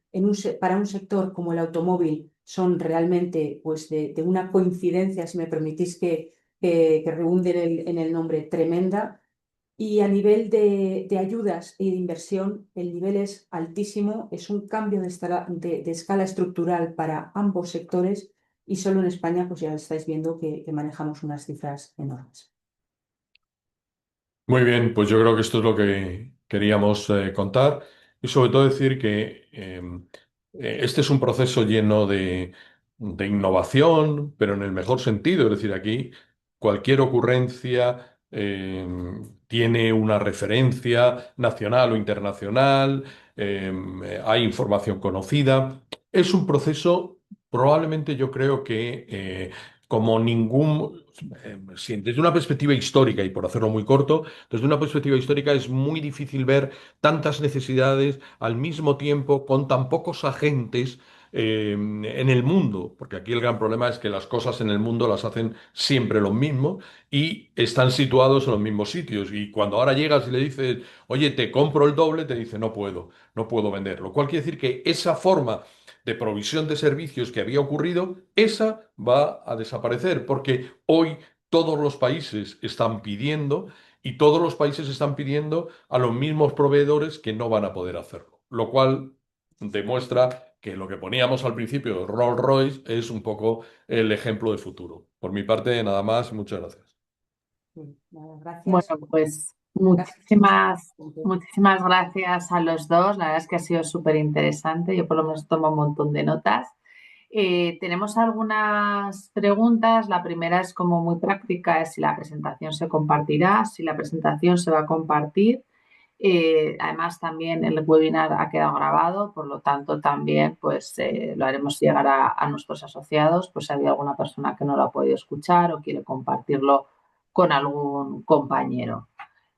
para un sector como el automóvil son realmente pues, de una coincidencia, si me permitís que redunde en el nombre, tremenda. Y a nivel de ayudas y de inversión, el nivel es altísimo, es un cambio de escala estructural para ambos sectores y solo en España pues ya estáis viendo que manejamos unas cifras enormes. Muy bien, pues yo creo que esto es lo que queríamos contar y sobre todo decir que este es un proceso lleno de innovación, pero en el mejor sentido, es decir, aquí cualquier ocurrencia tiene una referencia nacional o internacional, hay información conocida. Es un proceso, probablemente yo creo que como ningún, sí, desde una perspectiva histórica y por hacerlo muy corto, desde una perspectiva histórica es muy difícil ver tantas necesidades al mismo tiempo con tan pocos agentes en el mundo, porque aquí el gran problema es que las cosas en el mundo las hacen siempre lo mismo y están situados en los mismos sitios. Y cuando ahora llegas y le dices, oye, te compro el doble, te dice, no puedo vender. Lo cual quiere decir que esa forma de provisión de servicios que había ocurrido, esa va a desaparecer, porque hoy todos los países están pidiendo y todos los países están pidiendo a los mismos proveedores que no van a poder hacerlo, lo cual demuestra que lo que poníamos al principio, Rolls-Royce, es un poco el ejemplo de futuro. Por mi parte, nada más, muchas gracias. Nada, gracias. Bueno, pues Gracias. Muchísimas gracias a los dos. La verdad es que ha sido súper interesante. Yo por lo menos tomo un montón de notas. Tenemos algunas preguntas. La primera es como muy práctica, es si la presentación se compartirá, si la presentación se va a compartir. Además, también el webinar ha quedado grabado, por lo tanto, también pues, lo haremos llegar a nuestros asociados, pues si hay alguna persona que no lo ha podido escuchar o quiere compartirlo con algún compañero.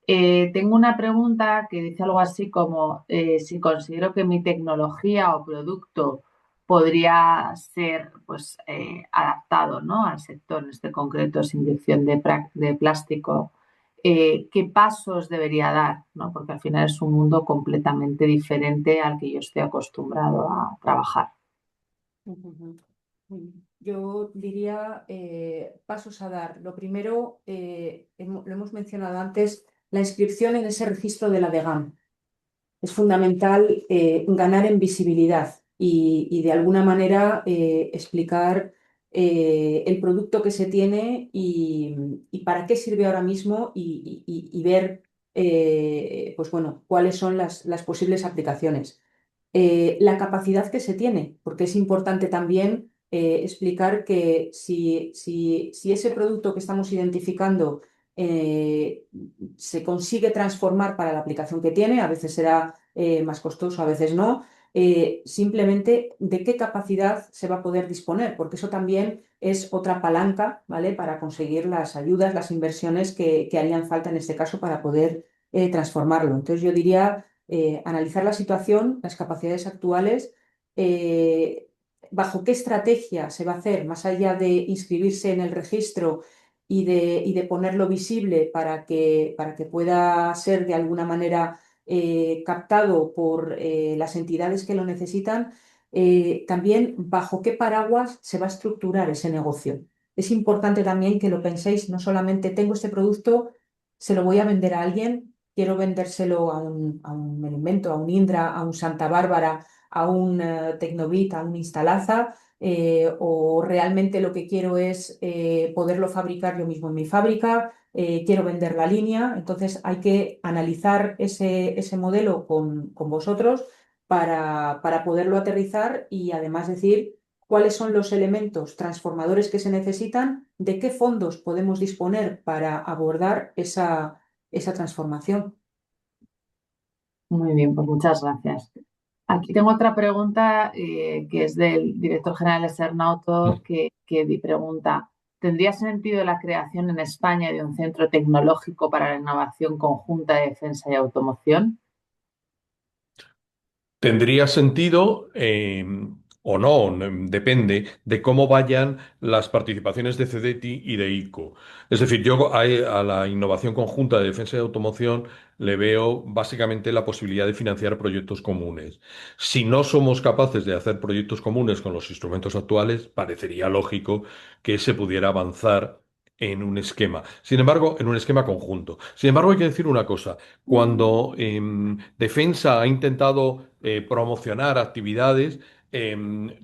Tengo una pregunta que dice algo así como si considero que mi tecnología o producto podría ser pues, adaptado, ¿no?, al sector, en este concreto es inyección de plástico. ¿Qué pasos debería dar? ¿No? Porque al final es un mundo completamente diferente al que yo estoy acostumbrado a trabajar. Ujú. Yo diría pasos a dar. Lo primero, lo hemos mencionado antes, la inscripción en ese registro de la DGAM. Es fundamental ganar en visibilidad y de alguna manera explicar el producto que se tiene y para qué sirve ahora mismo y ver pues bueno, cuáles son las posibles aplicaciones. La capacidad que se tiene, porque es importante también explicar que si ese producto que estamos identificando eh, se consigue transformar para la aplicación que tiene, a veces será más costoso, a veces no, simplemente de qué capacidad se va a poder disponer, porque eso también es otra palanca, ¿vale?, para conseguir las ayudas, las inversiones que harían falta en este caso para poder transformarlo. Entonces yo diría analizar la situación, las capacidades actuales, eh, bajo qué estrategia se va a hacer, más allá de inscribirse en el registro y de ponerlo visible para que pueda ser de alguna manera captado por las entidades que lo necesitan, también bajo qué paraguas se va a estructurar ese negocio. Es importante también que lo penséis, no solamente tengo este producto, se lo voy a vender a alguien, quiero vendérselo me lo invento, a un Indra, a un Santa Bárbara, a un Tecnobit, a un Instalaza, o realmente lo que quiero es poderlo fabricar yo mismo en mi fábrica, quiero vender la línea. Entonces hay que analizar ese modelo con vosotros para poderlo aterrizar y además decir cuáles son los elementos transformadores que se necesitan, de qué fondos podemos disponer para abordar esa transformación. Muy bien, pues muchas gracias. Aquí tengo otra pregunta que es del director general de Cernauto que pregunta, ¿tendría sentido la creación en España de un centro tecnológico para la innovación conjunta de defensa y automoción? Tendría sentido o no, depende de cómo vayan las participaciones de CEDETI y de ICO. Es decir, yo a la innovación conjunta de defensa y automoción le veo básicamente la posibilidad de financiar proyectos comunes. Si no somos capaces de hacer proyectos comunes con los instrumentos actuales, parecería lógico que se pudiera avanzar en un esquema. Sin embargo, en un esquema conjunto. Sin embargo, hay que decir una cosa. Cuando Defensa ha intentado promocionar actividades,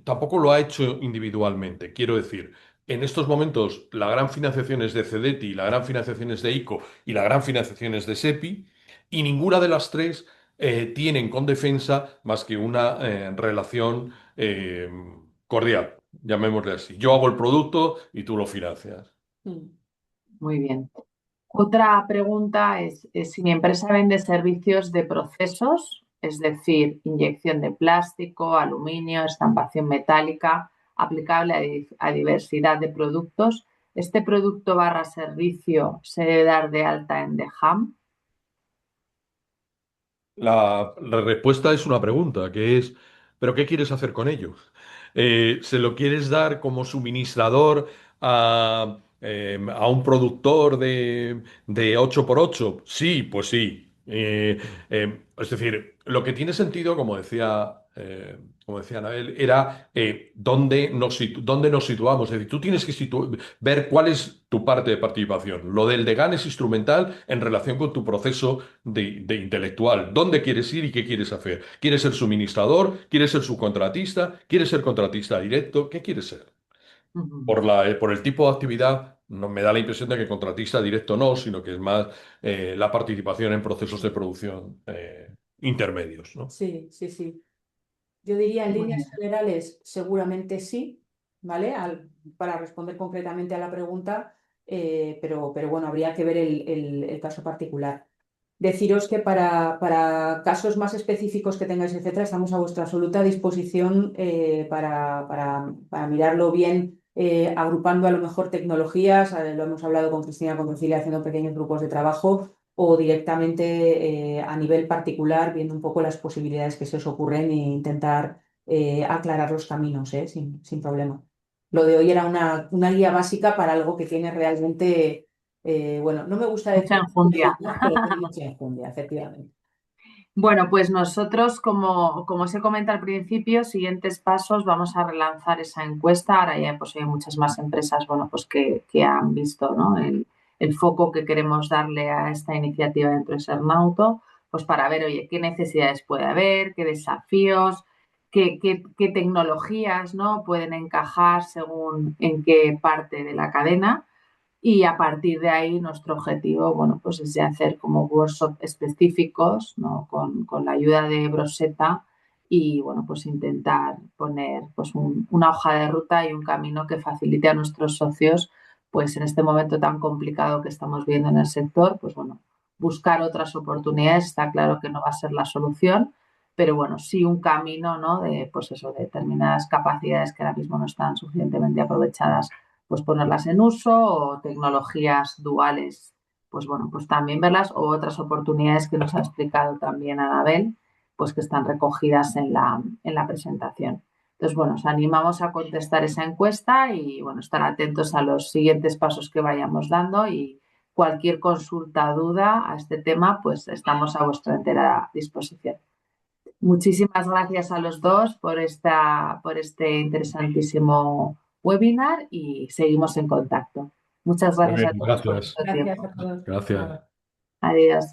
tampoco lo ha hecho individualmente. Quiero decir, en estos momentos la gran financiación es de CEDETI, la gran financiación es de ICO y la gran financiación es de SEPI, y ninguna de las tres tienen con Defensa más que una relación cordial, llamémosle así. Yo hago el producto y tú lo financias. Mm. Muy bien. Otra pregunta es si mi empresa vende servicios de procesos, es decir, inyección de plástico, aluminio, estampación metálica, aplicable a diversidad de productos. ¿Este producto barra servicio se debe dar de alta en DEHAM? La respuesta es una pregunta, que es, ¿pero qué quieres hacer con ello? ¿Se lo quieres dar como suministrador a un productor de 8x8? Sí, pues sí. Es decir, lo que tiene sentido, como decía Anabel, era dónde nos situamos. Es decir, tú tienes que ver cuál es tu parte de participación. Lo del Degan es instrumental en relación con tu proceso de intelectual. ¿Dónde quieres ir y qué quieres hacer? ¿Quieres ser suministrador? ¿Quieres ser subcontratista? ¿Quieres ser contratista directo? ¿Qué quieres ser? Por el tipo de actividad, no me da la impresión de que contratista directo no, sino que es más la participación en procesos de producción intermedios, ¿no? Sí, sí, sí. Yo diría en Muy líneas bien. generales, seguramente sí, ¿vale? Para responder concretamente a la pregunta, pero bueno, habría que ver el caso particular. Deciros que para casos más específicos que tengáis, etcétera, estamos a vuestra absoluta disposición para mirarlo bien, agrupando a lo mejor tecnologías, lo hemos hablado con Cristina, con Cecilia, haciendo pequeños grupos de trabajo o directamente a nivel particular, viendo un poco las posibilidades que se os ocurren e intentar aclarar los caminos, sin problema. Lo de hoy era una guía básica para algo que tiene realmente, bueno, no me gusta Mucha decir enjundia. pero tiene mucha enjundia, efectivamente. Bueno, pues nosotros, como se comenta al principio, siguientes pasos, vamos a relanzar esa encuesta. Ahora ya pues, hay muchas más empresas, bueno, pues que han visto, ¿no? el foco que queremos darle a esta iniciativa dentro de Sernauto, pues para ver, oye, qué necesidades puede haber, qué desafíos, qué tecnologías, ¿no? pueden encajar según en qué parte de la cadena. Y a partir de ahí nuestro objetivo, bueno, pues es de hacer como workshops específicos, ¿no? con la ayuda de Broseta y, bueno, pues intentar poner pues una hoja de ruta y un camino que facilite a nuestros socios, pues en este momento tan complicado que estamos viendo en el sector, pues bueno, buscar otras oportunidades. Está claro que no va a ser la solución, pero bueno, sí un camino, ¿no? de, pues eso, de determinadas capacidades que ahora mismo no están suficientemente aprovechadas, pues ponerlas en uso, o tecnologías duales, pues bueno, pues también verlas, o otras oportunidades que nos ha explicado también Anabel, pues que están recogidas en la presentación. Entonces, bueno, os animamos a contestar esa encuesta y, bueno, estar atentos a los siguientes pasos que vayamos dando, y cualquier consulta, duda a este tema, pues estamos a vuestra entera disposición. Muchísimas gracias a los dos por este interesantísimo webinar y seguimos en contacto. Muchas Muy gracias bien, a todos por gracias. vuestro Gracias tiempo. a todos. Gracias. Nada. Adiós.